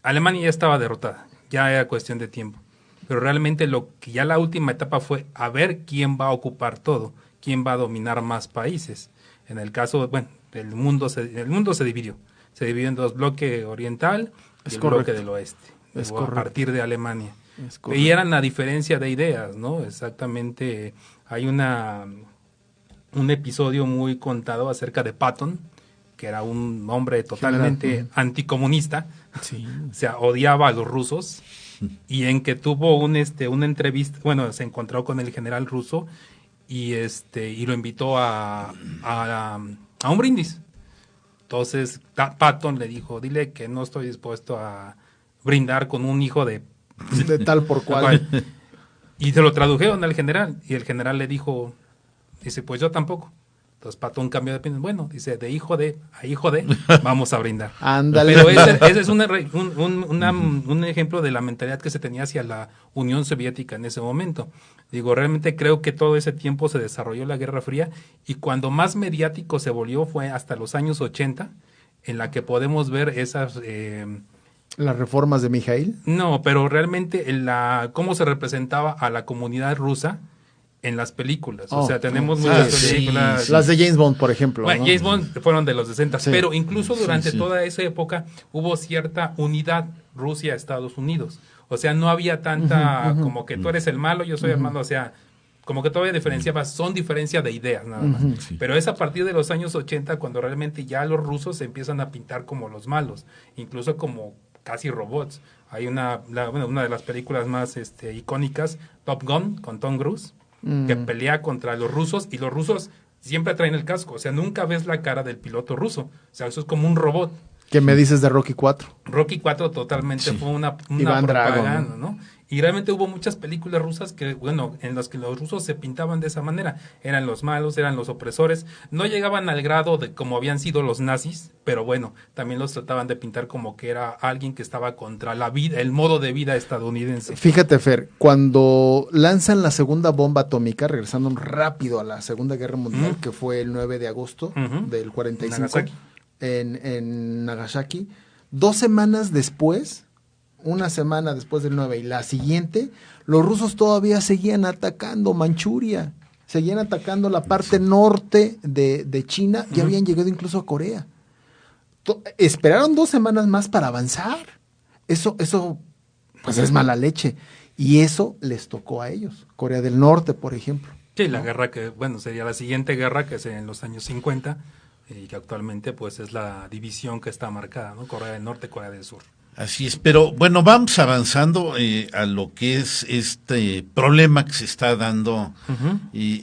[SPEAKER 2] Alemania ya estaba derrotada, ya era cuestión de tiempo. Pero realmente lo que ya la última etapa fue a ver quién va a ocupar todo, quién va a dominar más países. En el caso, bueno, el mundo se dividió. Se dividió en dos, bloque oriental y el bloque del oeste, a partir de Alemania. Y eran la diferencia de ideas, ¿no? Exactamente, hay un episodio muy contado acerca de Patton, que era un hombre totalmente anticomunista, o sea, odiaba a los rusos, y en que tuvo una entrevista, bueno, se encontró con el general ruso y lo invitó a un brindis. Entonces Patton le dijo, dile que no estoy dispuesto a brindar con un hijo de
[SPEAKER 3] tal por cual.
[SPEAKER 2] Y se lo tradujeron al general, y el general le dijo, dice, pues yo tampoco. Entonces Patton cambió de opinión. Bueno, dice, de hijo de a hijo de, vamos a brindar.
[SPEAKER 3] Ándale.
[SPEAKER 2] Pero ese es un ejemplo de la mentalidad que se tenía hacia la Unión Soviética en ese momento. Digo, realmente creo que todo ese tiempo se desarrolló la Guerra Fría, y cuando más mediático se volvió fue hasta los años 80, en la que podemos ver esas...
[SPEAKER 3] ¿Las reformas de Mijail?
[SPEAKER 2] No, pero realmente cómo se representaba a la comunidad rusa en las películas. O sea, tenemos muchas películas.
[SPEAKER 3] Sí. Las de James Bond, por ejemplo.
[SPEAKER 2] Bueno,
[SPEAKER 3] ¿no?
[SPEAKER 2] James Bond fueron de los 60,
[SPEAKER 3] Sí.
[SPEAKER 2] pero incluso durante toda esa época hubo cierta unidad Rusia-Estados Unidos. O sea, no había tanta como que tú eres el malo, yo soy el malo. O sea, como que todavía diferenciaba, son diferencia de ideas nada más.
[SPEAKER 1] Sí.
[SPEAKER 2] Pero es a partir de los años 80 cuando realmente ya los rusos se empiezan a pintar como los malos, incluso como casi robots. Hay una de las películas más icónicas, Top Gun, con Tom Cruise, que pelea contra los rusos, y los rusos siempre traen el casco. O sea, nunca ves la cara del piloto ruso. O sea, eso es como un robot.
[SPEAKER 3] ¿Qué me dices de Rocky 4?
[SPEAKER 2] Rocky 4 totalmente fue una
[SPEAKER 3] Iván Drago,
[SPEAKER 2] propaganda, ¿no? Y realmente hubo muchas películas rusas que, en las que los rusos se pintaban de esa manera. Eran los malos, eran los opresores. No llegaban al grado de como habían sido los nazis, pero bueno, también los trataban de pintar como que era alguien que estaba contra la vida, el modo de vida estadounidense.
[SPEAKER 3] Fíjate, Fer, cuando lanzan la segunda bomba atómica, regresando rápido a la Segunda Guerra Mundial, que fue el 9 de agosto del 45,
[SPEAKER 2] Nagasaki.
[SPEAKER 3] en Nagasaki, 2 semanas después, una semana después del 9 y la siguiente, los rusos todavía seguían atacando Manchuria, seguían atacando la parte norte de China, y habían llegado incluso a Corea. Esperaron 2 semanas más para avanzar. Eso pues es mala leche. Y eso les tocó a ellos. Corea del Norte, por ejemplo.
[SPEAKER 2] Sí, la guerra que, sería la siguiente guerra, que es en los años 50, y que actualmente pues es la división que está marcada, ¿no? Corea del Norte, Corea del Sur.
[SPEAKER 1] Así es, pero bueno, vamos avanzando a lo que es este problema que se está dando.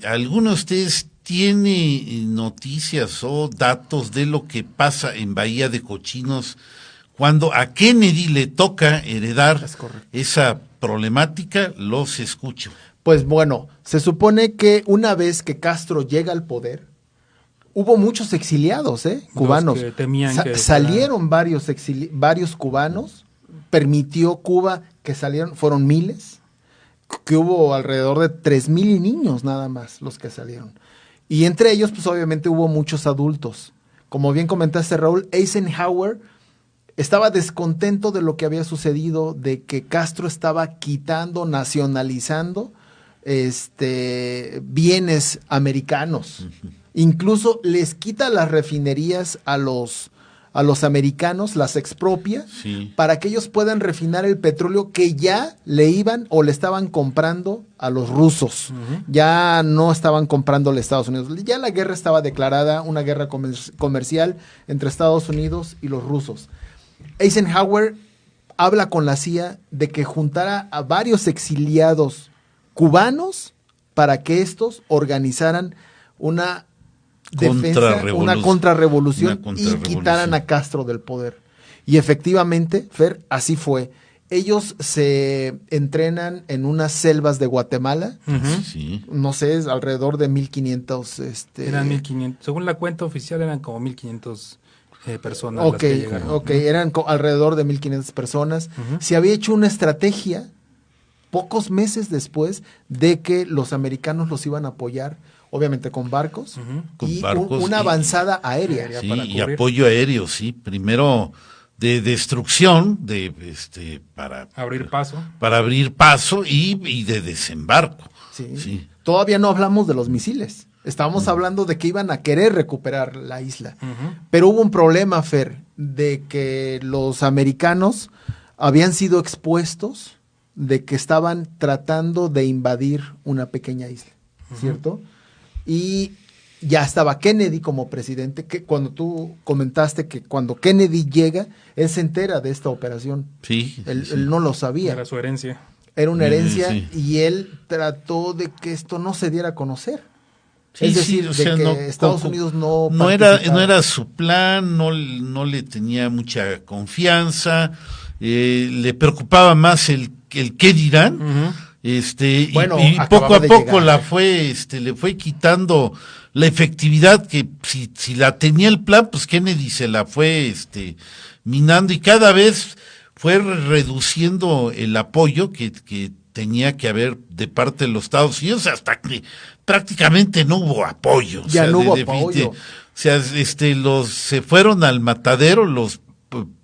[SPEAKER 1] ¿Alguno de ustedes tiene noticias o datos de lo que pasa en Bahía de Cochinos cuando a Kennedy le toca heredar esa problemática? Los escucho.
[SPEAKER 3] Pues bueno, se supone que una vez que Castro llega al poder, hubo muchos exiliados, cubanos.
[SPEAKER 2] Que temían que
[SPEAKER 3] salieron varios cubanos, permitió Cuba que salieron, fueron miles, que hubo alrededor de 3,000 niños nada más los que salieron. Y entre ellos, pues obviamente hubo muchos adultos. Como bien comentaste, Raúl, Eisenhower estaba descontento de lo que había sucedido, de que Castro estaba quitando, nacionalizando bienes americanos. Incluso les quita las refinerías a los americanos, las expropia, para que ellos puedan refinar el petróleo que ya le iban o le estaban comprando a los rusos. Ya no estaban comprándole a Estados Unidos. Ya la guerra estaba declarada, una guerra comercial entre Estados Unidos y los rusos. Eisenhower habla con la CIA de que juntara a varios exiliados cubanos para que estos organizaran una defensa, una contrarrevolución y quitaran a Castro del poder. Y efectivamente, Fer, así fue. Ellos se entrenan en unas selvas de Guatemala. No sé, es alrededor de 1,500.
[SPEAKER 2] Eran 1,500. Según la cuenta oficial, eran como 1,500 personas las que llegaron.
[SPEAKER 3] Eran alrededor de 1,500 personas. Se había hecho una estrategia pocos meses después de que los americanos los iban a apoyar, obviamente con barcos, una avanzada aérea.
[SPEAKER 1] Sí, y apoyo aéreo, primero de destrucción, para abrir paso y de desembarco.
[SPEAKER 3] Sí. Todavía no hablamos de los misiles. Estábamos hablando de que iban a querer recuperar la isla. Pero hubo un problema, Fer, de que los americanos habían sido expuestos de que estaban tratando de invadir una pequeña isla, ¿cierto? Y ya estaba Kennedy como presidente, que cuando tú comentaste que cuando Kennedy llega, él se entera de esta operación. Él no lo sabía.
[SPEAKER 2] Era su herencia.
[SPEAKER 3] Era una herencia y él trató de que esto no se diera a conocer. Es decir, que Estados Unidos no
[SPEAKER 1] era su plan, no le tenía mucha confianza, le preocupaba más el qué dirán,
[SPEAKER 3] Bueno,
[SPEAKER 1] y poco
[SPEAKER 3] acababa
[SPEAKER 1] a
[SPEAKER 3] de
[SPEAKER 1] poco
[SPEAKER 3] llegar.
[SPEAKER 1] le fue quitando la efectividad que si la tenía el plan, pues Kennedy se la fue minando y cada vez fue reduciendo el apoyo que tenía que haber de parte de los Estados Unidos hasta que prácticamente no hubo apoyo.
[SPEAKER 3] Ya no hubo apoyo.
[SPEAKER 1] O sea, se fueron al matadero los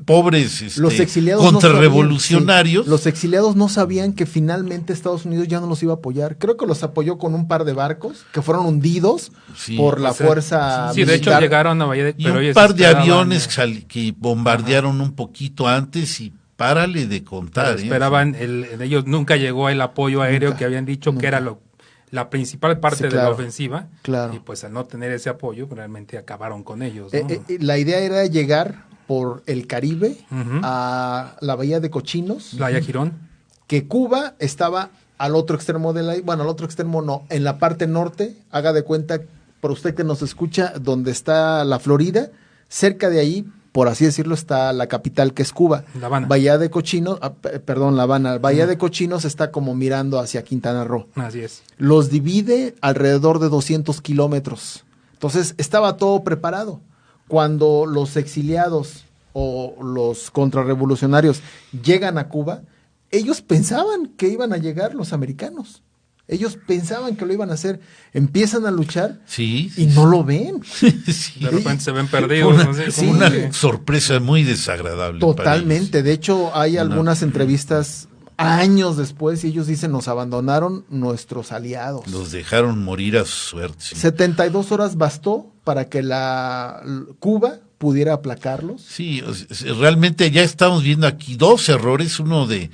[SPEAKER 1] pobres
[SPEAKER 3] Los exiliados
[SPEAKER 1] contrarrevolucionarios.
[SPEAKER 3] Los exiliados no sabían que finalmente Estados Unidos ya no los iba a apoyar. Creo que los apoyó con un par de barcos que fueron hundidos por la fuerza
[SPEAKER 2] Sí, de hecho
[SPEAKER 3] militar.
[SPEAKER 2] llegaron a Bahía de
[SPEAKER 1] Y
[SPEAKER 2] pero
[SPEAKER 1] un
[SPEAKER 2] ellos
[SPEAKER 1] par de
[SPEAKER 2] esperaban,
[SPEAKER 1] aviones que bombardearon un poquito antes y párale de contar.
[SPEAKER 2] esperaban ellos nunca llegó el apoyo aéreo
[SPEAKER 3] Nunca,
[SPEAKER 2] que habían dicho
[SPEAKER 3] nunca.
[SPEAKER 2] que era la principal parte
[SPEAKER 3] Sí,
[SPEAKER 2] de la
[SPEAKER 3] claro,
[SPEAKER 2] ofensiva.
[SPEAKER 3] claro.
[SPEAKER 2] Y pues al no tener ese apoyo, realmente acabaron con ellos, ¿no?
[SPEAKER 3] La idea era llegar por el Caribe
[SPEAKER 2] Ujú.
[SPEAKER 3] a la bahía de Cochinos,
[SPEAKER 2] Playa Girón.
[SPEAKER 3] que Cuba estaba al otro extremo de al otro extremo no, en la parte norte, haga de cuenta, por usted que nos escucha, donde está la Florida, cerca de ahí, por así decirlo, está la capital que es Cuba.
[SPEAKER 2] La Habana.
[SPEAKER 3] Bahía de Cochinos, perdón, La Habana, Bahía de Cochinos está como mirando hacia Quintana Roo.
[SPEAKER 2] Así es.
[SPEAKER 3] Los divide alrededor de 200 kilómetros. Entonces, estaba todo preparado. Cuando los exiliados o los contrarrevolucionarios llegan a Cuba, ellos pensaban que iban a llegar los americanos. Ellos pensaban que lo iban a hacer. Empiezan a luchar
[SPEAKER 1] Sí,
[SPEAKER 3] y no lo ven.
[SPEAKER 1] sí.
[SPEAKER 2] De repente se ven
[SPEAKER 1] Fue
[SPEAKER 2] perdidos.
[SPEAKER 1] una,
[SPEAKER 2] no sé,
[SPEAKER 3] sí,
[SPEAKER 2] como
[SPEAKER 1] una
[SPEAKER 2] que-
[SPEAKER 1] sorpresa muy desagradable.
[SPEAKER 3] Totalmente. De hecho, hay
[SPEAKER 1] Una-
[SPEAKER 3] algunas entrevistas años después y ellos dicen, nos abandonaron nuestros aliados.
[SPEAKER 1] Los dejaron morir a su suerte. Sí.
[SPEAKER 3] 72 horas bastó para que Cuba pudiera aplacarlos.
[SPEAKER 1] Sí, realmente ya estamos viendo aquí dos errores. Uno de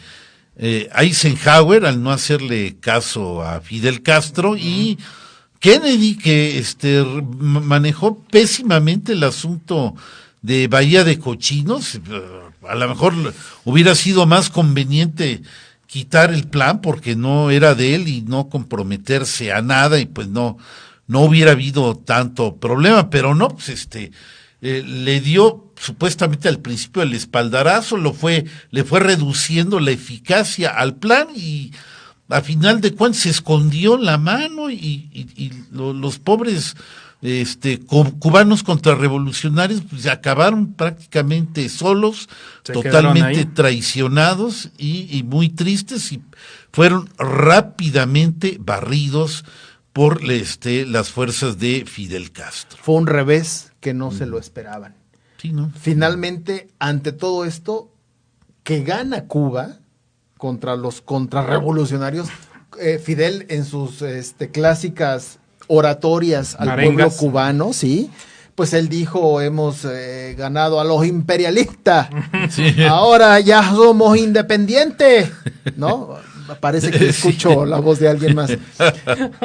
[SPEAKER 1] Eisenhower al no hacerle caso a Fidel Castro y Kennedy que manejó pésimamente el asunto de Bahía de Cochinos. A lo mejor hubiera sido más conveniente quitar el plan porque no era de él y no comprometerse a nada y pues no hubiera habido tanto problema, pero no, pues le dio supuestamente al principio el espaldarazo, le fue reduciendo la eficacia al plan y a final de cuentas se escondió la mano y los pobres cubanos contrarrevolucionarios pues acabaron prácticamente solos,
[SPEAKER 2] Se quedaron
[SPEAKER 1] totalmente
[SPEAKER 2] ahí.
[SPEAKER 1] traicionados y muy tristes y fueron rápidamente barridos por las fuerzas de Fidel Castro.
[SPEAKER 3] Fue un revés que no se lo esperaban.
[SPEAKER 1] Sí, ¿no?
[SPEAKER 3] Finalmente, ante todo esto, que gana Cuba contra los contrarrevolucionarios, Fidel en sus clásicas oratorias al
[SPEAKER 2] Arengas.
[SPEAKER 3] pueblo cubano, sí, pues él dijo, hemos ganado a los imperialistas,
[SPEAKER 1] Sí.
[SPEAKER 3] ahora ya somos independientes, ¿no? Parece que escucho la voz de alguien más.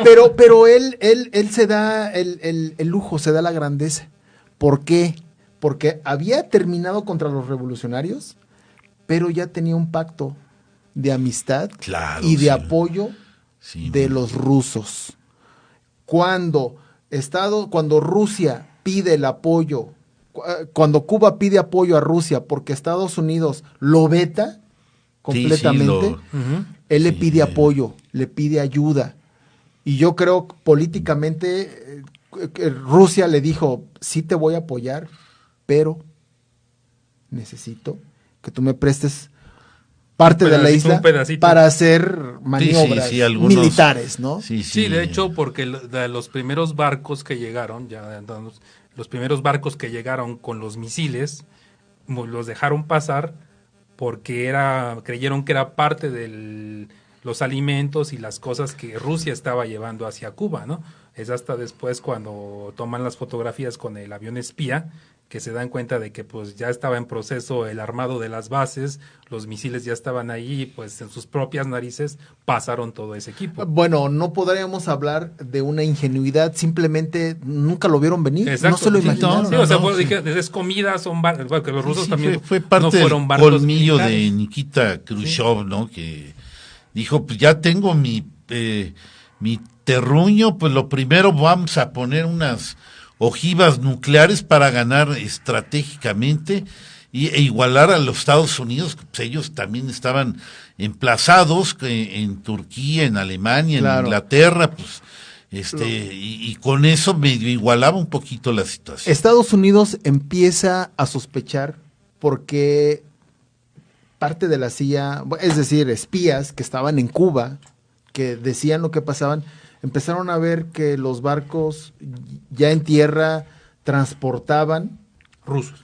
[SPEAKER 3] Pero él se da el lujo, se da la grandeza. ¿Por qué? Porque había terminado contra los revolucionarios, pero ya tenía un pacto de amistad
[SPEAKER 1] Claro,
[SPEAKER 3] y de
[SPEAKER 1] sí.
[SPEAKER 3] apoyo
[SPEAKER 1] Sí,
[SPEAKER 3] de
[SPEAKER 1] muy-
[SPEAKER 3] los rusos. Cuando Rusia pide el apoyo, cuando Cuba pide apoyo a Rusia porque Estados Unidos lo veta completamente,
[SPEAKER 2] Ujú.
[SPEAKER 3] él le
[SPEAKER 1] Sí.
[SPEAKER 3] pide apoyo, le pide ayuda. Y yo creo que políticamente que Rusia le dijo, sí te voy a apoyar, pero necesito que tú me prestes parte de la
[SPEAKER 2] pedacito,
[SPEAKER 3] isla
[SPEAKER 2] un pedacito.
[SPEAKER 3] para hacer maniobras
[SPEAKER 1] sí, algunos-
[SPEAKER 3] militares, ¿no?
[SPEAKER 1] Sí,
[SPEAKER 2] Sí, de hecho, porque de los primeros barcos que llegaron, los primeros barcos que llegaron con los misiles, los dejaron pasar porque creyeron que era parte de los alimentos y las cosas que Rusia estaba llevando hacia Cuba, ¿no? Es hasta después cuando toman las fotografías con el avión espía que se dan cuenta de que pues ya estaba en proceso el armado de las bases, los misiles ya estaban ahí, pues en sus propias narices pasaron todo ese equipo.
[SPEAKER 3] Bueno, no podríamos hablar de una ingenuidad, simplemente nunca lo vieron venir,
[SPEAKER 2] Exacto.
[SPEAKER 3] no se lo
[SPEAKER 2] Sí,
[SPEAKER 3] imaginaron.
[SPEAKER 2] sí, o sea,
[SPEAKER 1] no, sí.
[SPEAKER 2] dije, es comida, son barcos, bueno, que los rusos
[SPEAKER 1] Sí,
[SPEAKER 2] también
[SPEAKER 1] fue parte
[SPEAKER 2] no fueron
[SPEAKER 1] del
[SPEAKER 2] barcos
[SPEAKER 1] colmillo de
[SPEAKER 2] militares.
[SPEAKER 1] Nikita Khrushchev, ¿no? Que dijo, pues ya tengo mi terruño, pues lo primero vamos a poner unas ojivas nucleares para ganar estratégicamente e igualar a los Estados Unidos, pues ellos también estaban emplazados en Turquía, en Alemania,
[SPEAKER 3] Claro.
[SPEAKER 1] en Inglaterra, pues y con eso medio igualaba un poquito la situación.
[SPEAKER 3] Estados Unidos empieza a sospechar porque parte de la CIA, es decir, espías que estaban en Cuba, que decían lo que pasaban, empezaron a ver que los barcos ya en tierra transportaban,
[SPEAKER 2] Rusos.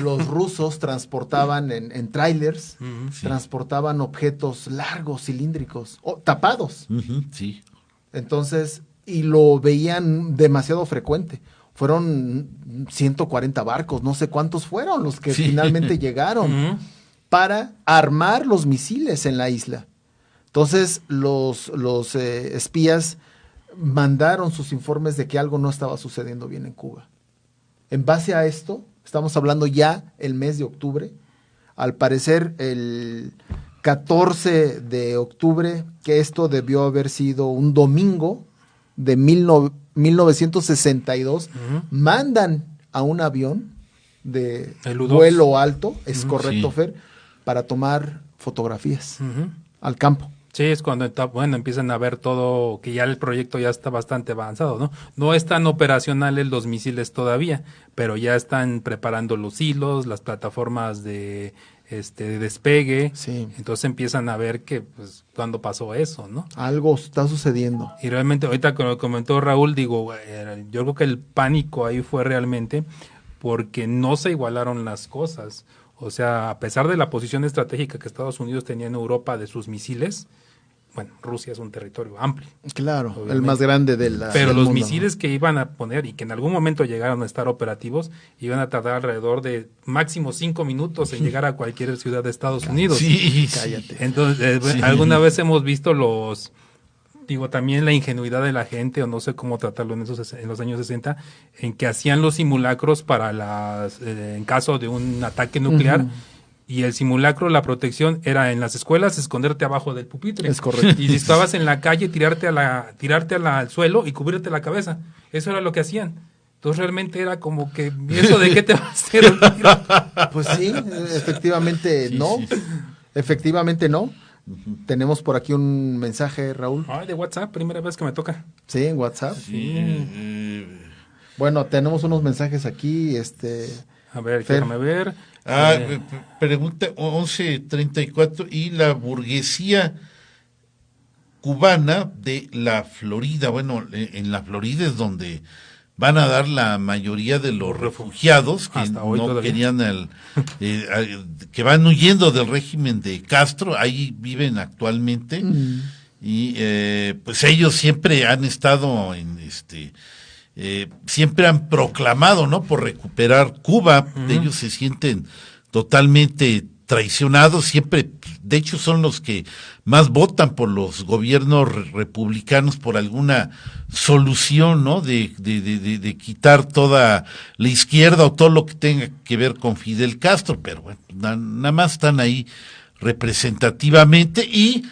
[SPEAKER 3] los rusos transportaban en trailers,
[SPEAKER 2] Ujú.
[SPEAKER 3] transportaban objetos largos, cilíndricos, tapados.
[SPEAKER 1] Ujú, sí.
[SPEAKER 3] Entonces, y lo veían demasiado frecuente. Fueron 140 barcos, no sé cuántos fueron los que
[SPEAKER 1] Sí.
[SPEAKER 3] finalmente llegaron
[SPEAKER 2] Ujú.
[SPEAKER 3] para armar los misiles en la isla. Entonces, los espías mandaron sus informes de que algo no estaba sucediendo bien en Cuba. En base a esto, estamos hablando ya el mes de octubre. Al parecer, el 14 de octubre, que esto debió haber sido un domingo de 1962,
[SPEAKER 2] Ujú.
[SPEAKER 3] mandan a un avión de
[SPEAKER 2] El U-2.
[SPEAKER 3] vuelo alto, es
[SPEAKER 2] Ujú.
[SPEAKER 3] correcto,
[SPEAKER 1] Sí.
[SPEAKER 3] Fer, para tomar fotografías
[SPEAKER 2] Ujú.
[SPEAKER 3] al campo.
[SPEAKER 2] Sí, es cuando empiezan a ver todo, que ya el proyecto ya está bastante avanzado, ¿no? No están operacionales los misiles todavía, pero ya están preparando los hilos, las plataformas de despegue.
[SPEAKER 3] Sí.
[SPEAKER 2] Entonces empiezan a ver que, pues, cuando pasó eso, ¿no?
[SPEAKER 3] Algo está sucediendo.
[SPEAKER 2] Y realmente, ahorita como comentó Raúl, digo, yo creo que el pánico ahí fue realmente porque no se igualaron las cosas. O sea, a pesar de la posición estratégica que Estados Unidos tenía en Europa de sus misiles, bueno, Rusia es un territorio amplio.
[SPEAKER 3] Claro, el
[SPEAKER 2] Obviamente.
[SPEAKER 3] más grande de la
[SPEAKER 2] Pero
[SPEAKER 3] del
[SPEAKER 2] los
[SPEAKER 3] mundo,
[SPEAKER 2] misiles que iban a poner y que en algún momento llegaron a estar operativos, iban a tardar alrededor de máximo 5 minutos en llegar a cualquier ciudad de Estados Unidos.
[SPEAKER 1] Sí,
[SPEAKER 3] Cállate.
[SPEAKER 2] Entonces,
[SPEAKER 1] Sí.
[SPEAKER 2] alguna vez hemos visto también la ingenuidad de la gente, o no sé cómo tratarlo en los años 60, en que hacían los simulacros para en caso de un ataque nuclear.
[SPEAKER 3] Ujú.
[SPEAKER 2] Y el simulacro, la protección era en las escuelas esconderte abajo del pupitre.
[SPEAKER 3] Es correcto.
[SPEAKER 2] Y si estabas en la calle, tirarte al suelo y cubrirte la cabeza. Eso era lo que hacían. Entonces realmente era como que, ¿y eso de qué te va a hacer un tiro?
[SPEAKER 3] Pues sí, efectivamente
[SPEAKER 1] Sí,
[SPEAKER 3] no.
[SPEAKER 1] sí.
[SPEAKER 3] Efectivamente no. Tenemos por aquí un mensaje, Raúl.
[SPEAKER 2] Ay, de WhatsApp, primera vez que me toca.
[SPEAKER 3] Sí, en WhatsApp.
[SPEAKER 1] Sí,
[SPEAKER 3] Bueno, tenemos unos mensajes aquí,
[SPEAKER 2] A ver,
[SPEAKER 3] Fer.
[SPEAKER 2] déjame ver.
[SPEAKER 1] pregunta 1134, y la burguesía cubana de la Florida, bueno, en la Florida es donde van a dar la mayoría de los refugiados que
[SPEAKER 2] Hasta hoy
[SPEAKER 1] no
[SPEAKER 2] todavía.
[SPEAKER 1] querían que van huyendo del régimen de Castro, ahí viven actualmente. Y pues ellos siempre han estado siempre han proclamado, ¿no?, por recuperar Cuba. Ellos se sienten totalmente traicionados, siempre, de hecho son los que más votan por los gobiernos republicanos por alguna solución, ¿no?, de quitar toda la izquierda o todo lo que tenga que ver con Fidel Castro, pero bueno, nada más están ahí representativamente y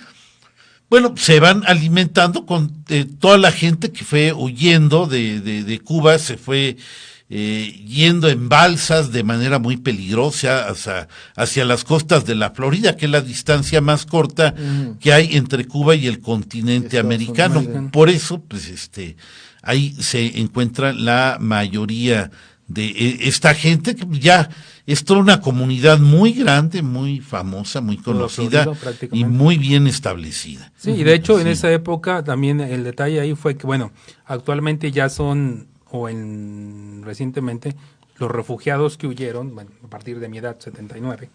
[SPEAKER 1] bueno, se van alimentando con toda la gente que fue huyendo de Cuba, se fue yendo en balsas de manera muy peligrosa hacia las costas de la Florida, que es la distancia más corta que hay entre Cuba y el continente
[SPEAKER 3] Estados
[SPEAKER 1] americano.
[SPEAKER 3] Unidos.
[SPEAKER 1] Por eso, pues, ahí se encuentra la mayoría de esta gente que ya es toda una comunidad muy grande, muy famosa, muy conocida
[SPEAKER 2] Florida,
[SPEAKER 1] y
[SPEAKER 2] prácticamente.
[SPEAKER 1] muy bien establecida.
[SPEAKER 2] Sí, y de hecho en
[SPEAKER 1] Sí.
[SPEAKER 2] esa época también el detalle ahí fue que, bueno, actualmente ya son, recientemente, los refugiados que huyeron, bueno, a partir de mi edad, 79,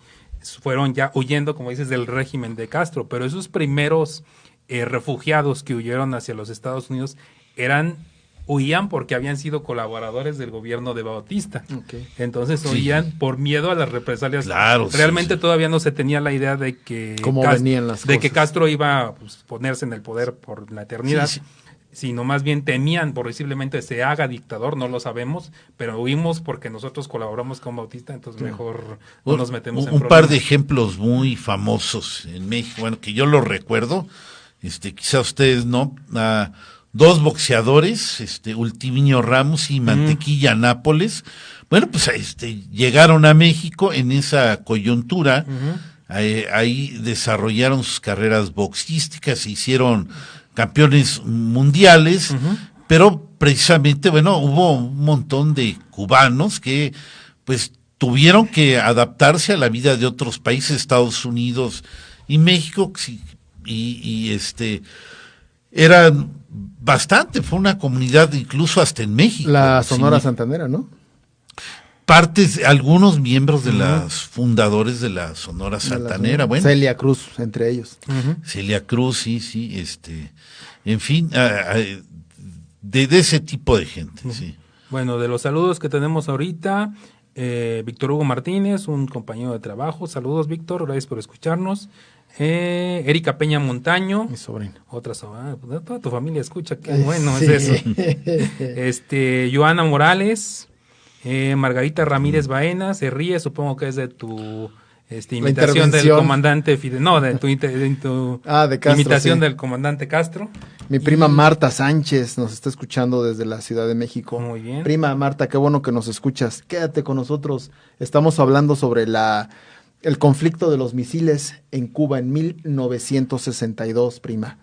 [SPEAKER 2] fueron ya huyendo, como dices, del régimen de Castro, pero esos primeros refugiados que huyeron hacia los Estados Unidos huían porque habían sido colaboradores del gobierno de Bautista.
[SPEAKER 3] Ok.
[SPEAKER 2] Entonces
[SPEAKER 1] Sí.
[SPEAKER 2] huían por miedo a las represalias.
[SPEAKER 1] Claro, sí,
[SPEAKER 2] Realmente
[SPEAKER 1] sí.
[SPEAKER 2] todavía no se tenía la idea de que
[SPEAKER 3] Cómo venían las
[SPEAKER 2] de que
[SPEAKER 3] cosas.
[SPEAKER 2] Castro iba a ponerse en el poder por la eternidad,
[SPEAKER 1] Sí,
[SPEAKER 2] sino más bien temían posiblemente se haga dictador, no lo sabemos, pero huimos porque nosotros colaboramos con Bautista, entonces mejor no nos metemos en
[SPEAKER 1] un par
[SPEAKER 2] problemas.
[SPEAKER 1] de ejemplos muy famosos en México, bueno, que yo los recuerdo, quizá ustedes no. dos boxeadores, Ultiminio Ramos y Mantequilla Nápoles. Bueno, pues llegaron a México en esa coyuntura, ahí desarrollaron sus carreras boxísticas, se hicieron campeones mundiales, pero precisamente, bueno, hubo un montón de cubanos que pues tuvieron que adaptarse a la vida de otros países, Estados Unidos y México, y eran bastante, fue una comunidad incluso hasta en México.
[SPEAKER 3] La Sonora Santanera, ¿no?
[SPEAKER 1] Algunos miembros de los fundadores de la Sonora Santanera, bueno.
[SPEAKER 3] Celia Cruz, entre ellos.
[SPEAKER 1] Celia Cruz, sí, en fin, de ese tipo de gente, sí.
[SPEAKER 2] Bueno, de los saludos que tenemos ahorita, Víctor Hugo Martínez, un compañero de trabajo. Saludos, Víctor, gracias por escucharnos. Erika Peña Montaño,
[SPEAKER 3] mi sobrino.
[SPEAKER 2] Otra sobrina, toda tu familia escucha, qué bueno es eso. Joana Morales, Margarita Ramírez Baena, se ríe, supongo que es de tu imitación del comandante Fidel, no, de tu
[SPEAKER 3] de Castro,
[SPEAKER 2] imitación del comandante Castro.
[SPEAKER 3] Mi prima Marta Sánchez nos está escuchando desde la Ciudad de México.
[SPEAKER 2] Muy bien.
[SPEAKER 3] Prima Marta, qué bueno que nos escuchas. Quédate con nosotros. Estamos hablando sobre el conflicto de los misiles en Cuba en 1962, prima.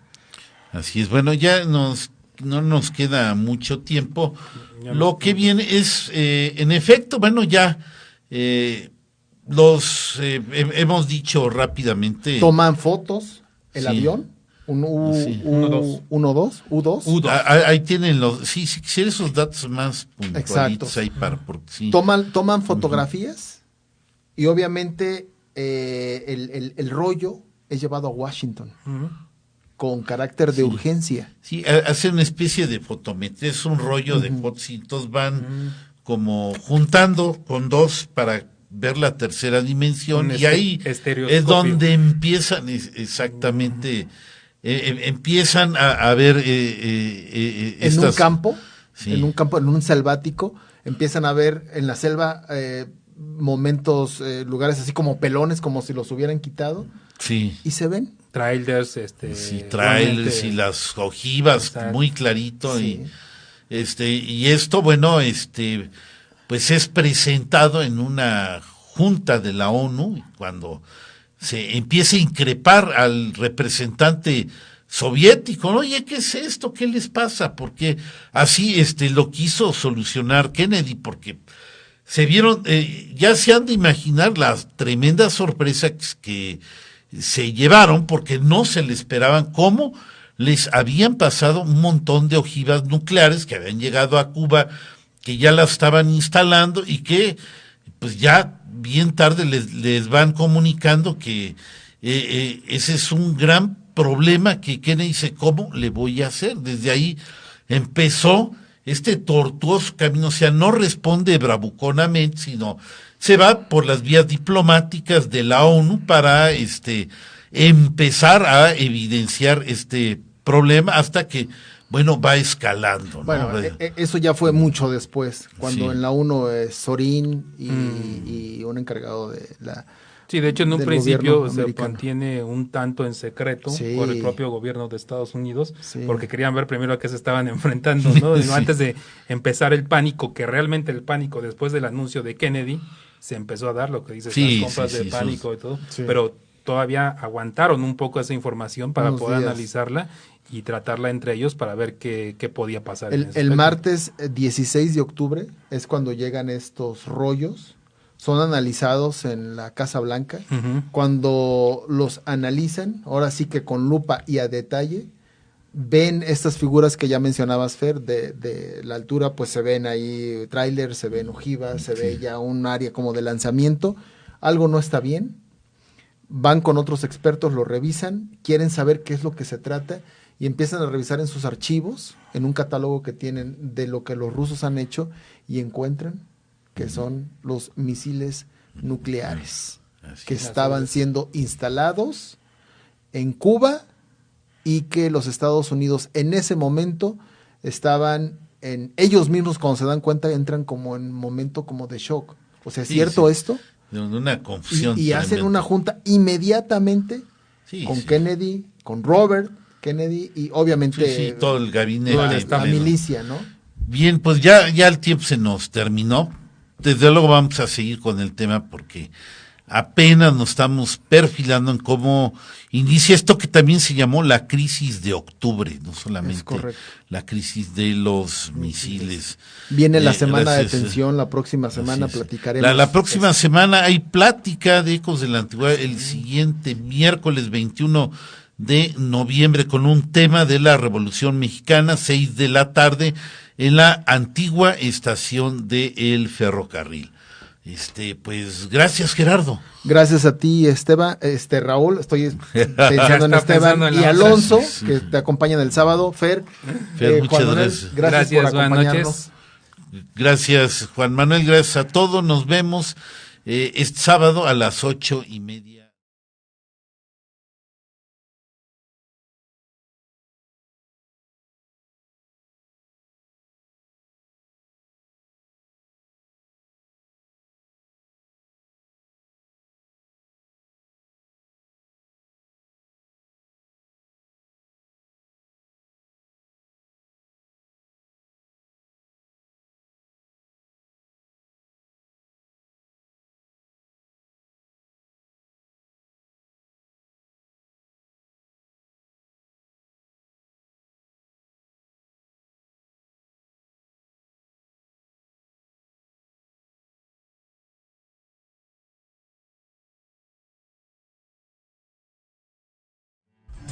[SPEAKER 1] Así es. Bueno, ya no nos queda mucho tiempo. Lo que viene es, en efecto, bueno, ya hemos dicho rápidamente.
[SPEAKER 3] Toman fotos el avión. Un U2.
[SPEAKER 1] Ahí tienen si quisiera esos datos más puntualitos ahí porque sí.
[SPEAKER 3] Toman fotografías y obviamente el rollo es llevado a Washington con carácter de urgencia.
[SPEAKER 1] Sí, hacen una especie de fotometría, es un rollo de fotos y entonces van como juntando con dos para ver la tercera dimensión y ahí es donde empiezan exactamente... empiezan a ver
[SPEAKER 3] en un campo, en un selvático, empiezan a ver en la selva momentos, lugares así como pelones, como si los hubieran quitado.
[SPEAKER 1] Sí.
[SPEAKER 3] Y se ven
[SPEAKER 2] trailers,
[SPEAKER 1] trailers y las ojivas muy clarito y esto, bueno, pues es presentado en una junta de la ONU cuando se empieza a increpar al representante soviético, ¿no? Oye, ¿qué es esto? ¿Qué les pasa? Porque así lo quiso solucionar Kennedy, porque se vieron, ya se han de imaginar la tremenda sorpresa que se llevaron, porque no se le esperaban cómo les habían pasado un montón de ojivas nucleares que habían llegado a Cuba, que ya las estaban instalando y que pues ya bien tarde les van comunicando que ese es un gran problema que Kennedy dice, ¿cómo le voy a hacer? Desde ahí empezó este tortuoso camino, o sea, no responde bravuconamente, sino se va por las vías diplomáticas de la ONU para empezar a evidenciar este problema hasta que bueno, va escalando, ¿no?
[SPEAKER 3] Bueno, eso ya fue mucho después, cuando en la ONU Sorín y un encargado de la...
[SPEAKER 2] Sí, de hecho en un principio se mantiene un tanto en secreto por el propio gobierno de Estados Unidos, porque querían ver primero a qué se estaban enfrentando, ¿no? Antes de empezar el pánico, que realmente el pánico después del anuncio de Kennedy se empezó a dar, lo que dices, las compras de pánico y todo, pero todavía aguantaron un poco esa información para poder analizarla y tratarla entre ellos para ver qué podía pasar.
[SPEAKER 3] El martes 16 de octubre es cuando llegan estos rollos, son analizados en la Casa Blanca. Cuando los analizan, ahora sí que con lupa y a detalle, ven estas figuras que ya mencionabas, Fer, de la altura, pues se ven ahí trailers, se ven ojivas, se ve ya un área como de lanzamiento. Algo no está bien. Van con otros expertos, lo revisan, quieren saber qué es lo que se trata y empiezan a revisar en sus archivos, en un catálogo que tienen de lo que los rusos han hecho, y encuentran que son los misiles nucleares que estaban siendo instalados en Cuba y que los Estados Unidos en ese momento estaban ellos mismos, cuando se dan cuenta, entran como en un momento como de shock. O sea, ¿es cierto esto?
[SPEAKER 1] De una confusión.
[SPEAKER 3] Y hacen una junta inmediatamente con Kennedy, con Robert, Kennedy y obviamente
[SPEAKER 1] Sí, todo el gabinete.
[SPEAKER 3] la
[SPEAKER 1] pleno.
[SPEAKER 3] milicia, ¿no?
[SPEAKER 1] Bien, pues ya el tiempo se nos terminó. Desde luego vamos a seguir con el tema porque apenas nos estamos perfilando en cómo inicia esto que también se llamó la crisis de octubre, no solamente la crisis de los misiles.
[SPEAKER 3] Viene la semana de
[SPEAKER 1] gracias,
[SPEAKER 3] tensión, la próxima semana platicaremos.
[SPEAKER 1] La próxima semana hay plática de Ecos de la Antigüedad el siguiente miércoles 21 de noviembre con un tema de la Revolución Mexicana, 6 de la tarde, en la antigua estación de El Ferrocarril. Pues gracias, Gerardo.
[SPEAKER 3] Gracias a ti, Esteban, Raúl, estoy pensando en Esteban y Alonso, que te acompañan el sábado. Fer,
[SPEAKER 1] muchas gracias.
[SPEAKER 3] Gracias por acompañarnos.
[SPEAKER 1] Gracias, Juan Manuel, gracias a todos. Nos vemos este sábado a las 8:30.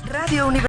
[SPEAKER 5] Radio Universidad.